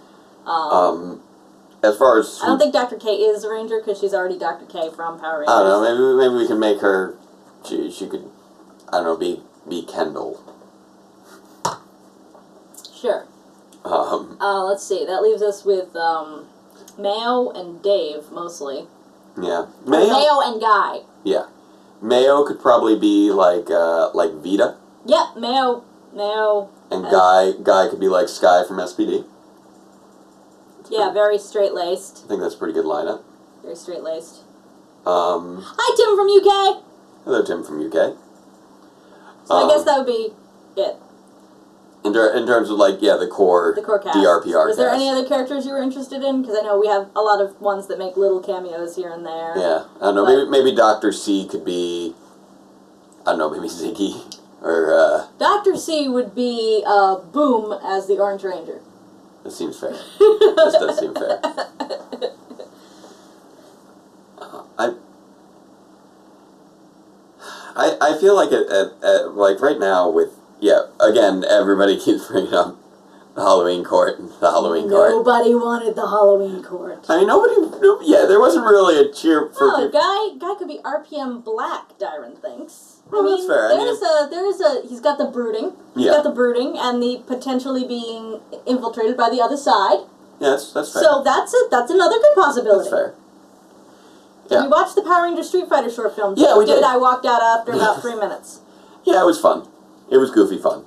As far as... I don't think Dr. K is a Ranger, because she's already Dr. K from Power Rangers. I don't know, maybe we can make her... She could, I don't know, be Kendall. Sure. Let's see, that leaves us with Mayo and Dave, mostly. Yeah. Mayo and Guy. Yeah. Mayo could probably be like Vita. Yep, Mayo. And Guy could be like Sky from SPD. Very straight-laced. I think that's a pretty good lineup. Very straight-laced. Hi, Tim from UK! Hello, Tim from UK. So I guess that would be it. In terms of, like, yeah, the core cast. DRPR Was there cast. any other characters you were interested in? Because I know we have a lot of ones that make little cameos here and there. Yeah, I don't know, maybe Dr. C could be, I don't know, maybe Ziggy, or, Dr. C would be Boom as the Orange Ranger. That seems fair. This does seem fair. I feel like like right now with, yeah, again, everybody keeps bringing up the Halloween court and the Halloween court. Nobody wanted the Halloween court. I mean, yeah, there wasn't really a cheer for Oh, guy could be RPM Black, Dyron thinks. Well, that's fair. He's got the brooding. He's Yeah. got the brooding and the potentially being infiltrated by the other side. Yeah, that's fair. So that's another good possibility. That's fair. Did Yeah. we watch the Power Ranger Street Fighter short film? Yeah, we did. I walked out after about 3 minutes. Yeah, it was fun. It was goofy fun.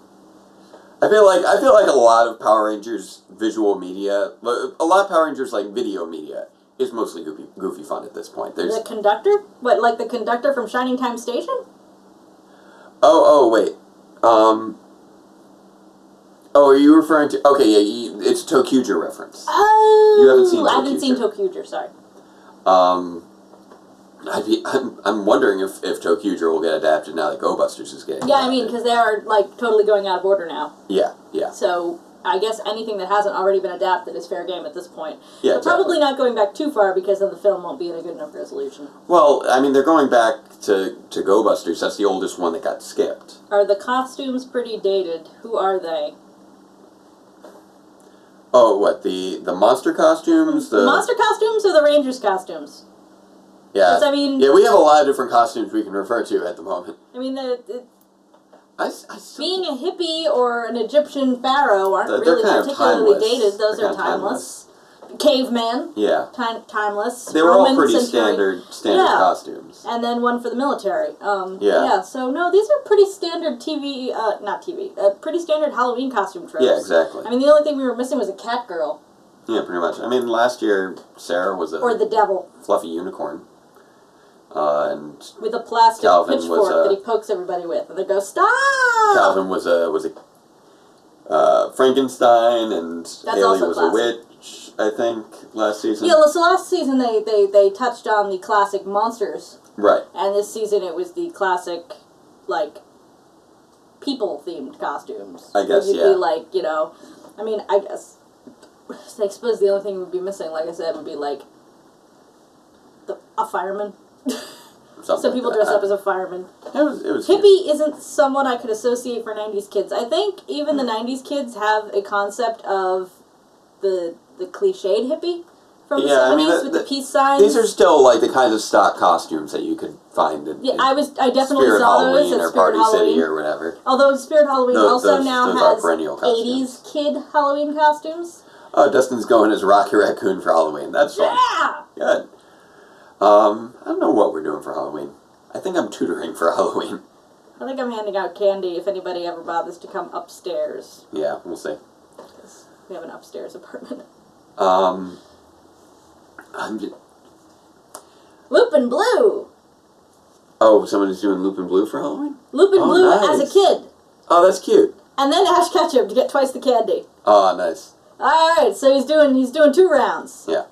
I feel like a lot of Power Rangers visual media, a lot of Power Rangers like video media is mostly goofy fun at this point. There's The conductor? What, like the conductor from Shining Time Station? Oh wait. Oh, are you referring to? Okay, yeah, it's a Tokuger reference. Oh, You haven't seen I haven't seen Tokuger. Tokuger. Sorry. I'm wondering if Tokuger will get adapted now that Go Busters is getting Yeah, adapted. I mean, because they are like totally going out of order now. Yeah. So I guess anything that hasn't already been adapted is fair game at this point. Yeah, but probably exactly. not going back too far because then the film won't be in a good enough resolution. Well, I mean, they're going back to Go Busters. That's the oldest one that got skipped. Are the costumes pretty dated? Who are they? Oh, what, the monster costumes? The monster costumes or the Rangers costumes? Yeah. 'Cause, I mean- yeah, we have a lot of different costumes we can refer to at the moment. I mean, I still being a hippie or an Egyptian pharaoh aren't They're really kind of particularly timeless. dated. Those They're are kind of timeless. Caveman, Yeah. timeless. They were all Roman pretty century. standard Yeah. costumes. And then one for the military. Yeah. So no, these are pretty standard pretty standard Halloween costume tropes. Yeah, exactly. I mean, the only thing we were missing was a cat girl. Yeah, pretty much. I mean, last year, Sarah was a Or the devil. fluffy unicorn. And With a plastic Calvin was pitchfork a- that he pokes everybody with. And they go, stop! Calvin was a Frankenstein, and Haley also was a classic. witch, I think, last season. Yeah, so last season they touched on the classic monsters. Right. And this season it was the classic, like, people-themed costumes. I guess, Where you'd yeah. be like, I mean, I guess, I suppose the only thing we'd be missing, like I said, would be, like, a fireman. Something So people like dress that. up as a fireman. It was cute. Hippie isn't someone I could associate for 90s kids. I think even the 90s kids have a concept of the cliched hippie from the 70s with the peace signs. These are still like the kinds of stock costumes that you could find in, Yeah, I definitely Spirit saw those Halloween at or Spirit Party Halloween. City or whatever. Although Spirit Halloween also now those are has perennial costumes. 80s kid Halloween costumes. Oh, Dustin's going as Rocky Raccoon for Halloween. That's fun. Yeah! Good. I don't know what we're doing for Halloween. I think I'm tutoring for Halloween. I think I'm handing out candy if anybody ever bothers to come upstairs. Yeah, we'll see. 'Cause we have an upstairs apartment. I'm just, Lupin Blue! oh, someone is doing Lupin Blue for Halloween? Lupin Oh, Blue nice. as a kid. Oh, that's cute. And then Ash Ketchum to get twice the candy. Oh, nice. Alright, so he's doing 2 rounds. Yeah.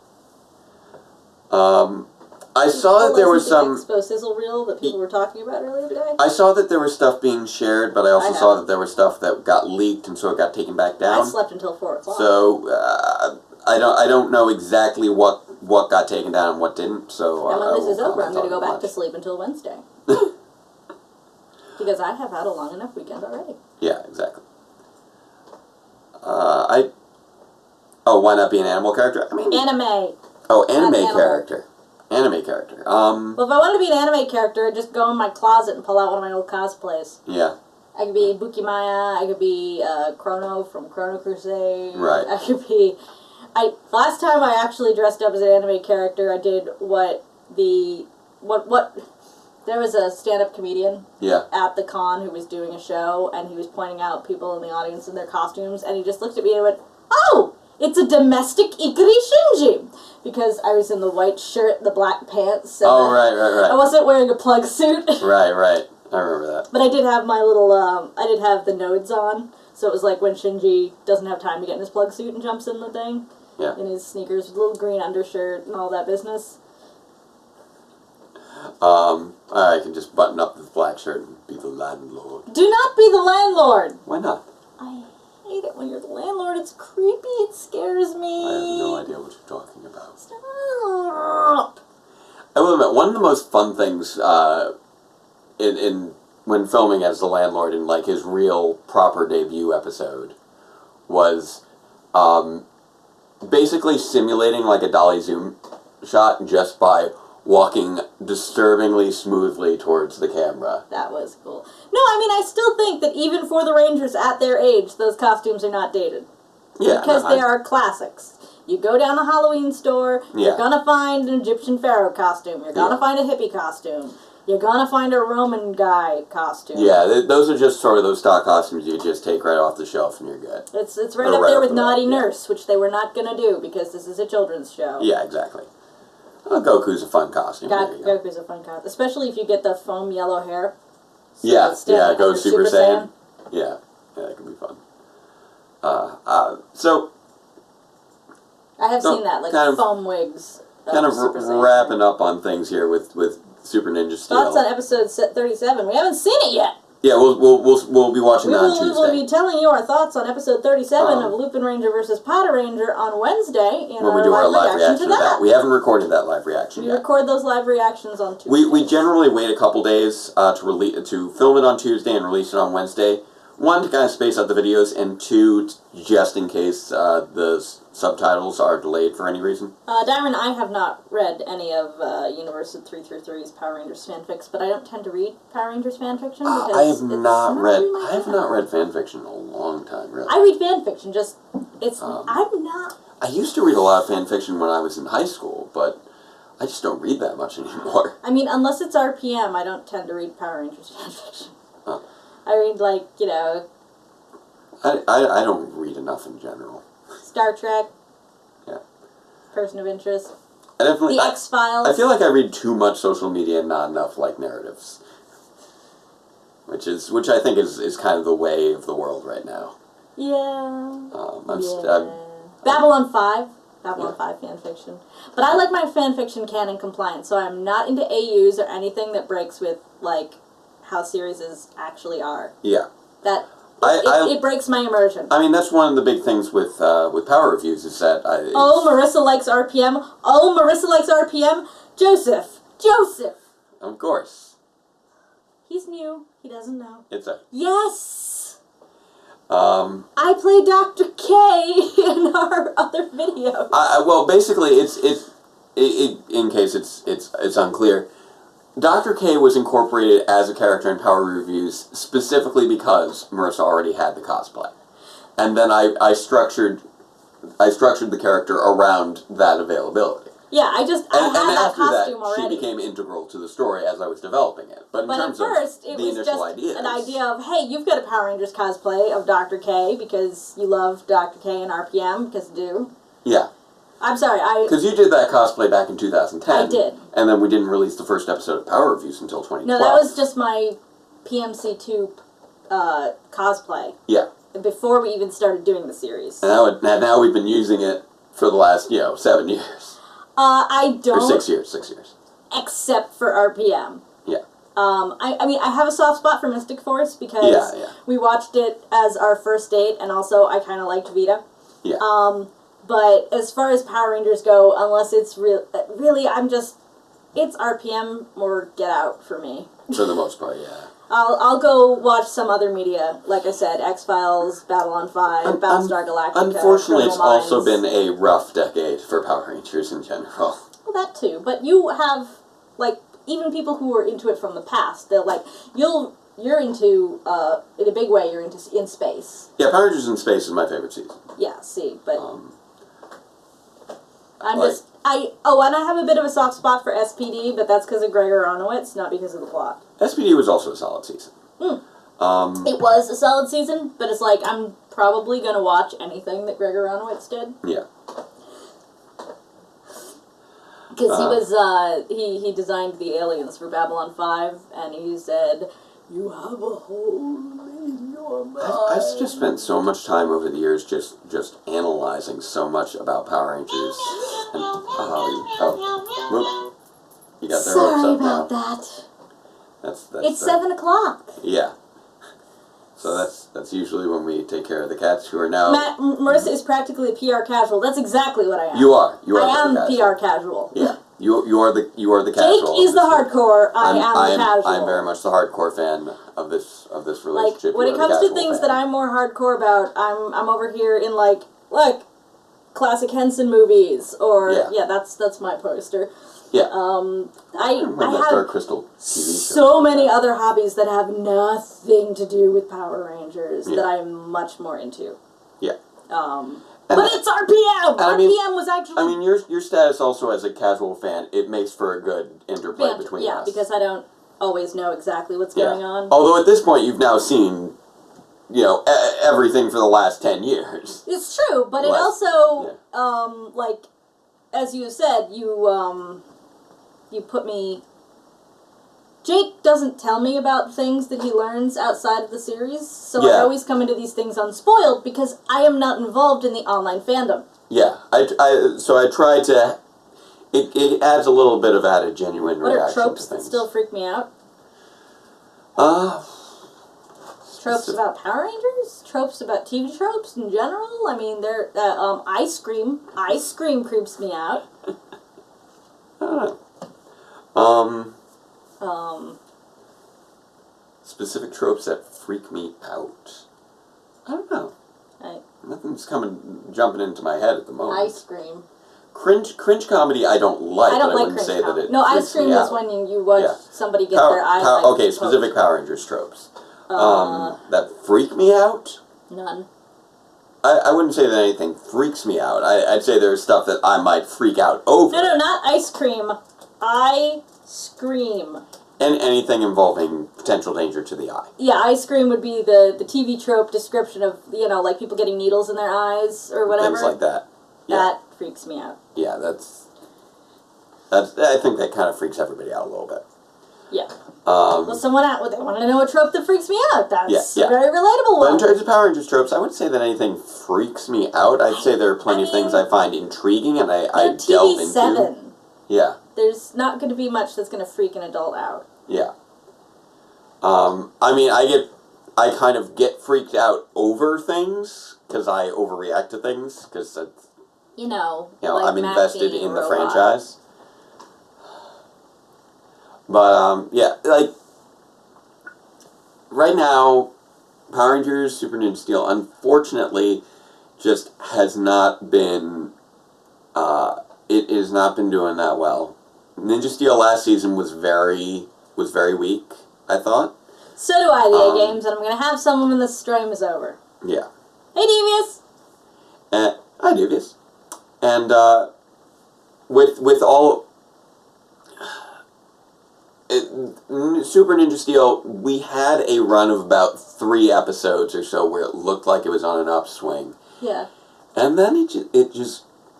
I saw that there was some... Expo sizzle reel that people were talking about earlier today. I saw that there was stuff being shared, but I also I saw have. that there was stuff that got leaked, and so it got taken back I down. slept until 4 o'clock. So I don't know exactly what got taken down and what didn't. So and I when this won't is over, I'm comment going to go on back much. to sleep until Wednesday. Because I have had a long enough weekend already. Yeah, exactly. Why not be an animal character? I mean, Anime. oh, anime animal. character. Anime character. Well, if I wanted to be an anime character, I'd just go in my closet and pull out one of my old cosplays. Yeah. I could be Bukimaya, I could be Chrono from Chrono Crusade. Right. I could be... Last time I actually dressed up as an anime character, I did what there was a stand-up comedian Yeah. at the con who was doing a show, and he was pointing out people in the audience in their costumes, and he just looked at me and went, "Oh, it's a domestic Ikari Shinji!" Because I was in the white shirt, the black pants. And Oh, right. I wasn't wearing a plug suit. Right. I remember that. But I did have my little, I did have the nodes on. So it was like when Shinji doesn't have time to get in his plug suit and jumps in the thing. Yeah. In his sneakers with a little green undershirt and all that business. I can just button up this black shirt and be the landlord. Do not be the landlord! Why not? I hate it when you're the landlord. It's creepy. It scares me. I have no idea what you're talking about. Stop. I will admit, one of the most fun things in when filming as the landlord in like his real proper debut episode was basically simulating like a dolly zoom shot just by walking disturbingly smoothly towards the camera. That was cool. No, I mean, I still think that even for the Rangers at their age, those costumes are not dated. Yeah, Because they are classics. You go down a Halloween store, you're gonna find an Egyptian pharaoh costume, you're gonna find a hippie costume, you're gonna find a Roman guy costume. Yeah, those are just sort of those stock costumes you just take right off the shelf and you're good. It's right up there with Naughty Nurse, which they were not gonna do because this is a children's show. Yeah, exactly. Well, Goku's a fun costume. Goku's a fun costume, especially if you get the foam yellow hair. So Yeah, go Super Saiyan. Saiyan. Yeah, that could be fun. So I have seen that, like kind of- foam wigs. kind of Super Saiyan. wrapping up on things here with Super Ninja Steel. Thoughts on episode 37? We haven't seen it yet. Yeah, we'll be watching that on Tuesday. We will be telling you our thoughts on episode 37 of Lupin Ranger versus Powder Ranger on Wednesday in when we our do our live reaction to that. We haven't recorded that live reaction We yet. record those live reactions on Tuesday. We generally wait a couple days to film it on Tuesday and release it on Wednesday. One, to kind of space out the videos, and two, just in case the subtitles are delayed for any reason. Diamond, I have not read any of Universe 333's Power Rangers fanfics, but I don't tend to read Power Rangers fanfiction because I have not read my fanfiction in a long time, really. I read fanfiction, just I'm not. I used to read a lot of fanfiction when I was in high school, but I just don't read that much anymore. I mean, unless it's RPM, I don't tend to read Power Rangers fanfiction. I read, like, I don't read enough in general. Star Trek. Yeah. Person of Interest. I definitely, The X-Files. I feel like I read too much social media and not enough, like, narratives. Which I think is kind of the way of the world right now. Yeah. Babylon Babylon 5 fanfiction. But I like my fanfiction canon compliant, so I'm not into AUs or anything that breaks with, like, how series actually are. Yeah. It breaks my immersion. I mean, that's one of the big things with Power Reviews is that Marissa likes RPM. Oh, Marissa likes RPM. Joseph. Of course. He's new. He doesn't know. Yes! I play Dr. K in our other videos. Well, basically, in case it's unclear, Dr. K was incorporated as a character in Power Reviews specifically because Marissa already had the cosplay, and then I structured the character around that availability. Yeah, I had that costume already. She became integral to the story as I was developing it. But in terms at first, of it the was initial just ideas, an idea of, hey, you've got a Power Rangers cosplay of Dr. K because you love Dr. K and RPM, because you do. Yeah. I'm sorry, because you did that cosplay back in 2010. I did. And then we didn't release the first episode of Power Reviews until 2012. No, that was just my PMC2 cosplay. Yeah. Before we even started doing the series. And now we've been using it for the last, 7 years. I don't. Or 6 years, 6 years. Except for RPM. Yeah. I mean, I have a soft spot for Mystic Force because we watched it as our first date, and also I kind of liked Vita. Yeah. But as far as Power Rangers go, unless it's really, it's RPM or Get Out for me. For the most part, yeah. I'll go watch some other media, like I said, X-Files, Babylon 5, Battlestar Galactica. Unfortunately, it's also been a rough decade for Power Rangers in general. Well, that too. But you have, even people who were into it from the past, they're you're into, in a big way, you're into in space. Yeah, Power Rangers in Space is my favorite season. Yeah, see, but... and I have a bit of a soft spot for SPD, but that's because of Gregor Aronowitz, not because of the plot. SPD was also a solid season. It was a solid season, but it's I'm probably going to watch anything that Gregor Aronowitz did. Yeah. Because he designed the aliens for Babylon 5, and he said, You have a hole in your mind. I've just spent so much time over the years just analyzing so much about Power Rangers. And, whoop. You got their hopes Sorry up now. about that. That's It's 7 o'clock. Yeah. So that's usually when we take care of the cats who are now... Marissa is practically a PR casual. That's exactly what I am. You are. I am PR casual. Yeah. You are the casual. Jake is the hardcore. I am the casual. I'm very much the hardcore fan of this relationship. Like, when it comes to things that I'm more hardcore about, I'm over here in like classic Henson movies, or that's my poster. Yeah. I have Dark Crystal TV show. So many other hobbies that have nothing to do with Power Rangers that I'm much more into. Yeah. But it's RPM! RPM was actually... I mean, your status also as a casual fan, it makes for a good interplay between us. Yeah, because I don't always know exactly what's going on. Although at this point you've now seen, everything for the last 10 years. It's true, but it also, like, as you said, you put me... Jake doesn't tell me about things that he learns outside of the series, so I always come into these things unspoiled because I am not involved in the online fandom. Yeah, so I try to... It adds a little bit of added genuine reaction to things. What are tropes that still freak me out? Tropes about Power Rangers? Tropes about TV tropes in general? I mean, ice cream. Ice cream creeps me out. I don't know. Specific tropes that freak me out. I don't know. Nothing's jumping into my head at the moment. Ice cream. Cringe comedy I don't like. I don't like wouldn't cringe say comedy. that it No, freaks ice cream me is out. when you watch somebody get their eyes okay, specific Power Rangers tropes. That freak me out? None. I wouldn't say that anything freaks me out. I'd say there's stuff that I might freak out over. No, not ice cream. I scream. And anything involving potential danger to the eye. Yeah, ice cream would be the TV trope description of, like people getting needles in their eyes or whatever. Things like that. Yeah. That freaks me out. Yeah, that's I think that kind of freaks everybody out a little bit. Yeah. Well, they want to know a trope that freaks me out. That's a very relatable But one. in terms of Power Rangers tropes, I wouldn't say that anything freaks me out. I'd say there are plenty of things I find intriguing and I delve into. TV7. Yeah. There's not going to be much that's going to freak an adult out. Yeah. I mean, I kind of get freaked out over things because I overreact to things because that's, like I'm invested being in a the robot. franchise. But, right now, Power Rangers Super Ninja Steel, unfortunately, just has not been, it has not been doing that well. Ninja Steel last season was very weak, I thought. So do I, the A-Games, and I'm going to have some when this stream is over. Yeah. Hey, Devious! Hi, Devious. And, with all... Super Ninja Steel, we had a run of about 3 episodes or so where it looked like it was on an upswing. Yeah. And then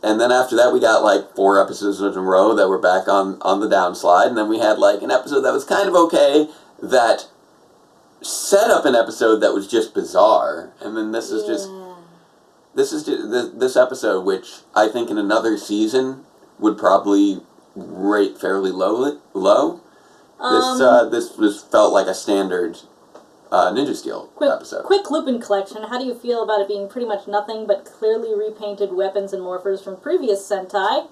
and then after that we got like 4 episodes in a row that were back on the downslide, and then we had like an episode that was kind of okay that set up an episode that was just bizarre, and then this episode, which I think in another season would probably rate fairly low. This felt like a standard Ninja Steel episode. Quick Lupin collection. How do you feel about it being pretty much nothing but clearly repainted weapons and morphers from previous Sentai?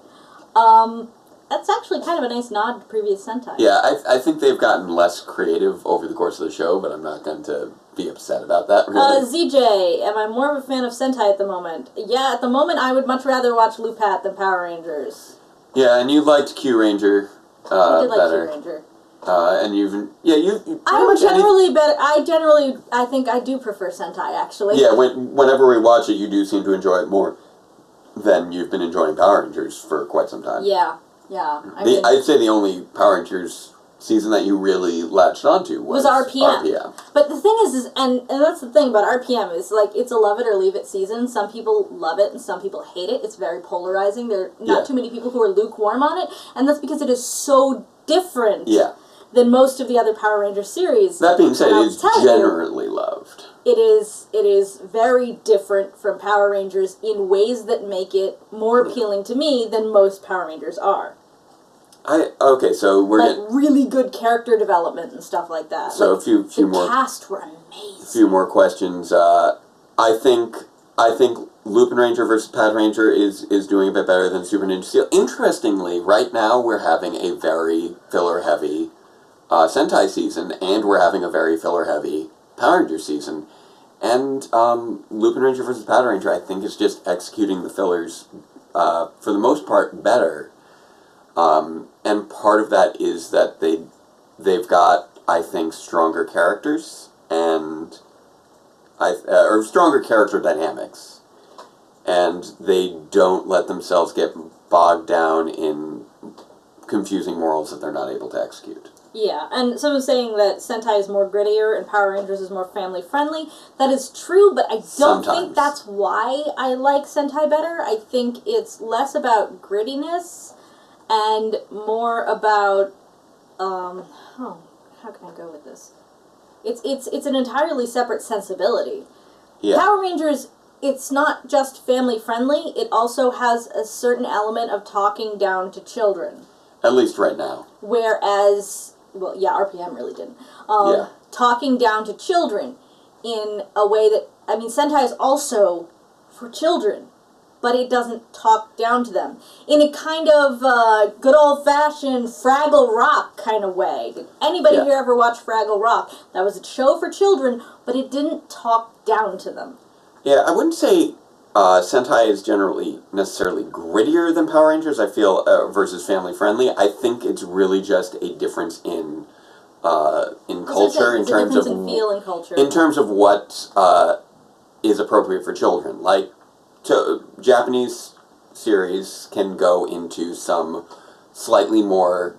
That's actually kind of a nice nod to previous Sentai. Yeah, I think they've gotten less creative over the course of the show, but I'm not going to be upset about that, really. ZJ, am I more of a fan of Sentai at the moment? Yeah, at the moment I would much rather watch Lupat than Power Rangers. Yeah, and you liked Q Ranger I did like better. Q Ranger. And you I think I do prefer Sentai, actually. Yeah, whenever we watch it, you do seem to enjoy it more than you've been enjoying Power Rangers for quite some time. Yeah. I'd say the only Power Rangers season that you really latched onto was RPM. But the thing is and that's the thing about RPM, is like, it's a love it or leave it season. Some people love it and some people hate it. It's very polarizing. There are not too many people who are lukewarm on it, and that's because it is so different than most of the other Power Ranger series. That being said, And it I'll is tell you, generally loved. It is very different from Power Rangers in ways that make it more appealing to me than most Power Rangers are. Okay, so we're like really good character development and stuff like that. So like, a few more. The cast were amazing. A few more questions. I think Lupin Ranger versus Pad Ranger is doing a bit better than Super Ninja Steel. Interestingly, right now we're having a very filler-heavy Sentai season, and we're having a very filler-heavy Power Ranger season. And Lupin Ranger versus Pad Ranger, I think, is just executing the fillers, for the most part, better. And part of that is that they've got, I think, stronger characters, and or stronger character dynamics. And they don't let themselves get bogged down in confusing morals that they're not able to execute. Yeah, and someone's saying that Sentai is more grittier and Power Rangers is more family-friendly. That is true, but I don't think that's why I like Sentai better. I think it's less about grittiness and more about, how can I go with this? It's an entirely separate sensibility. Yeah. Power Rangers, it's not just family-friendly, it also has a certain element of talking down to children. At least right now. Whereas, well, yeah, RPM really didn't. Talking down to children in a way that, I mean, Sentai is also for children, but it doesn't talk down to them. In a kind of good old-fashioned Fraggle Rock kind of way. Did anybody here ever watch Fraggle Rock? That was a show for children, but it didn't talk down to them. Yeah, I wouldn't say Sentai is generally necessarily grittier than Power Rangers, I feel, versus family-friendly. I think it's really just a difference in culture, in terms of feel and culture. In terms of what is appropriate for children. Like, Japanese series can go into some slightly more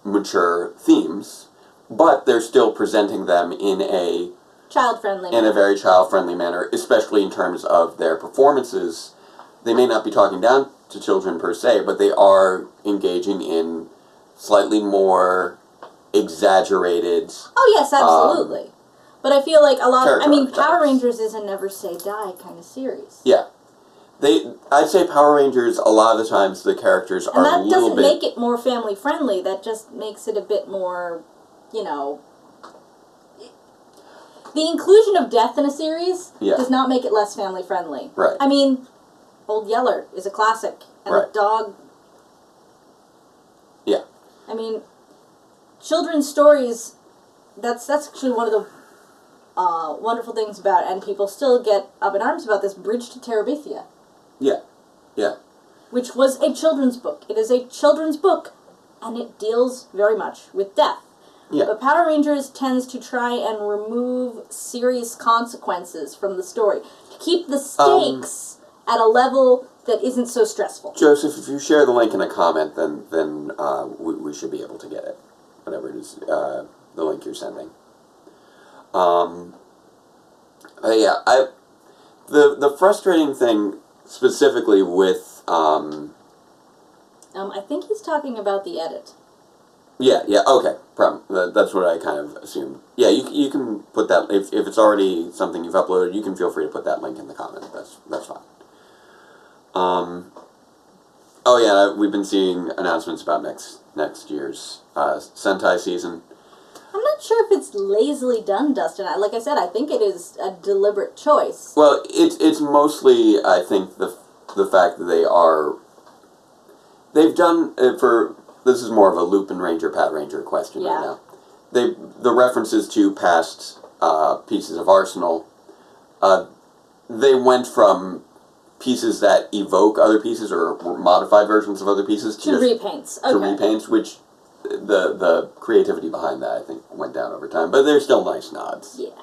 mature themes, but they're still presenting them in a very child-friendly manner, especially in terms of their performances. They may not be talking down to children per se, but they are engaging in slightly more exaggerated... Oh, yes, absolutely. But I feel like a lot of... I mean, Power archetypes. Rangers is a never say die kind of series. Yeah. I'd say Power Rangers, a lot of the times, the characters are a little bit... And that doesn't make it more family-friendly. That just makes it a bit more, you know... The inclusion of death in a series does not make it less family-friendly. Right. I mean, Old Yeller is a classic. And the dog... Yeah. I mean, children's stories, that's actually one of the wonderful things about, and people still get up in arms about this, Bridge to Terabithia. Yeah. Yeah. Which was a children's book. It is a children's book, and it deals very much with death. Yeah. But Power Rangers tends to try and remove serious consequences from the story, to keep the stakes at a level that isn't so stressful. Joseph, if you share the link in a comment, then we should be able to get it. Whatever it is, the link you're sending. The frustrating thing specifically with I think he's talking about the edit. Yeah, okay, that's what I kind of assumed. Yeah, you can put that, if it's already something you've uploaded, you can feel free to put that link in the comment. That's fine. Oh yeah, we've been seeing announcements about next year's Sentai season. I'm not sure if it's lazily done, Dustin. Like I said, I think it is a deliberate choice. Well, it's mostly, I think, the fact that they've done for. This is more of a Lupin Ranger, Pad Ranger question right now. The references to past pieces of Arsenal, they went from pieces that evoke other pieces or modified versions of other pieces to repaints. Okay. To repaints, which the creativity behind that, I think, went down over time. But they're still nice nods. Yeah.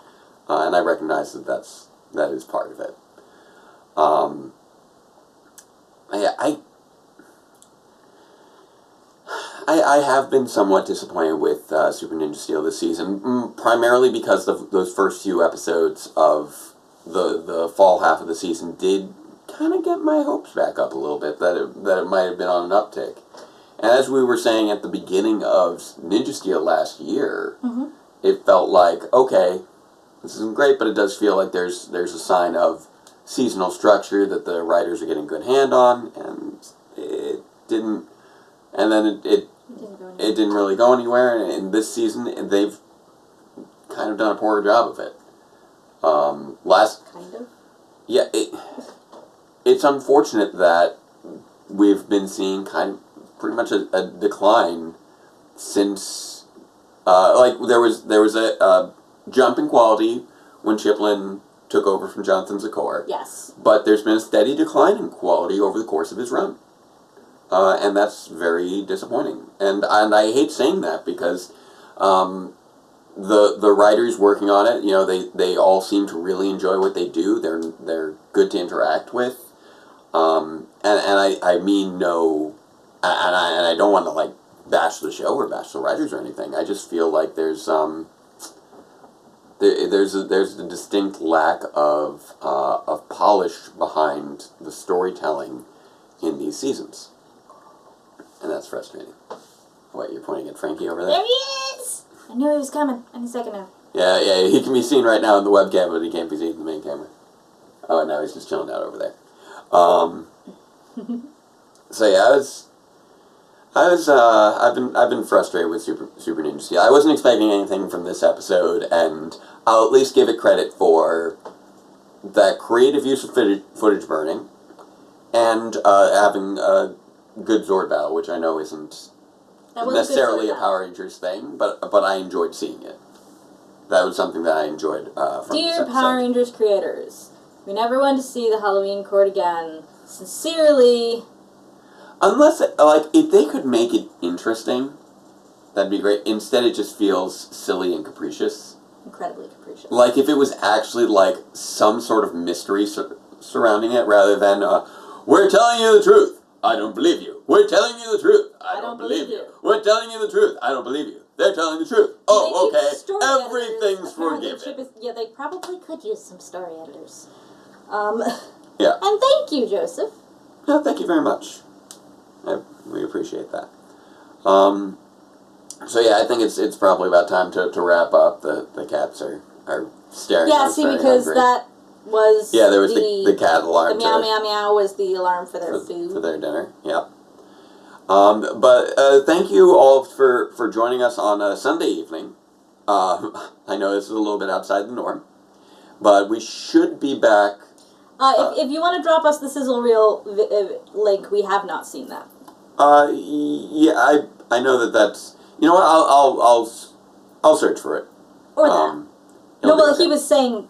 And I recognize that is part of it. I have been somewhat disappointed with Super Ninja Steel this season, primarily because those first few episodes of the fall half of the season did kind of get my hopes back up a little bit, that it might have been on an uptick. as we were saying at the beginning of Ninja Steel last year, Mm-hmm. it felt like, okay, this isn't great, but it does feel like there's a sign of seasonal structure that the writers are getting a good hand on, and it didn't. And then it didn't really go anywhere. And in this season, they've kind of done a poor job of it. Kind of. Yeah, it's unfortunate that we've been seeing pretty much a decline since, like there was a jump in quality when Chiplin took over from Jonathan Zakor. Yes. But there's been a steady decline in quality over the course of his run. And that's very disappointing. And I hate saying that because the writers working on it, they all seem to really enjoy what they do. They're good to interact with. And I mean no, and I don't want to like bash the show or bash the writers or anything. I just feel like there's a distinct lack of polish behind the storytelling in these seasons. And that's frustrating. What, you're pointing at Frankie over there? There he is! I knew he was coming any second now. Yeah, he can be seen right now in the webcam, but he can't be seen in the main camera. Oh, and now he's just chilling out over there. So yeah, I've been frustrated with Super Ninja Steel. I wasn't expecting anything from this episode, and I'll at least give it credit for that creative use of footage burning, and having a good Zord battle, which I know isn't necessarily a Power Rangers thing, but I enjoyed seeing it. That was something that I enjoyed from this Dear episode. Power Rangers creators, we never want to see the Halloween court again. Sincerely. Unless, if they could make it interesting, that'd be great. Instead, it just feels silly and capricious. Incredibly capricious. Like, if it was actually, some sort of mystery surrounding it, rather than, we're telling you the truth. I don't believe you. We're telling you the truth. I don't believe you. We're telling you the truth. I don't believe you. They're telling the truth. Oh, okay. Everything's forgiven. Yeah, they probably could use some story editors. Yeah. And thank you, Joseph. Yeah, thank you very much. We appreciate that. So yeah, I think it's probably about time to wrap up. The cats are staring at us very because hungry. that was there was the cat alarm. The meow meow meow was the alarm for their food. For their dinner, yeah. But thank you all for joining us on a Sunday evening. I know this is a little bit outside the norm, but we should be back. If you want to drop us the sizzle reel link, we have not seen that. Yeah, I know that's. You know what? I'll search for it. Or that. No, well, he was saying,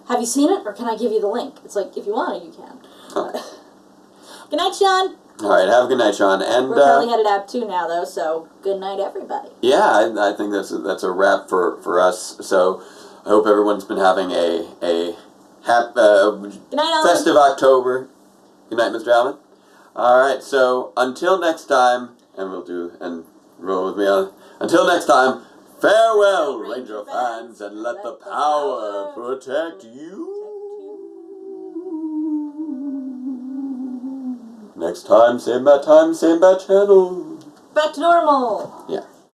have you seen it, or can I give you the link? It's like, if you want it, you can. Okay. Good night, Sean. All right, have a good night, Sean. And we're probably headed out too now, though. So good night, everybody. Yeah, I think that's a wrap for us. So I hope everyone's been having a happy good night, festive October. Good night, Mr. Allen. All right, so until next time, and roll with me on. Until next time, farewell, Ranger fans, and let the power protect you. Next time, same bad channel. Back to normal. Yeah.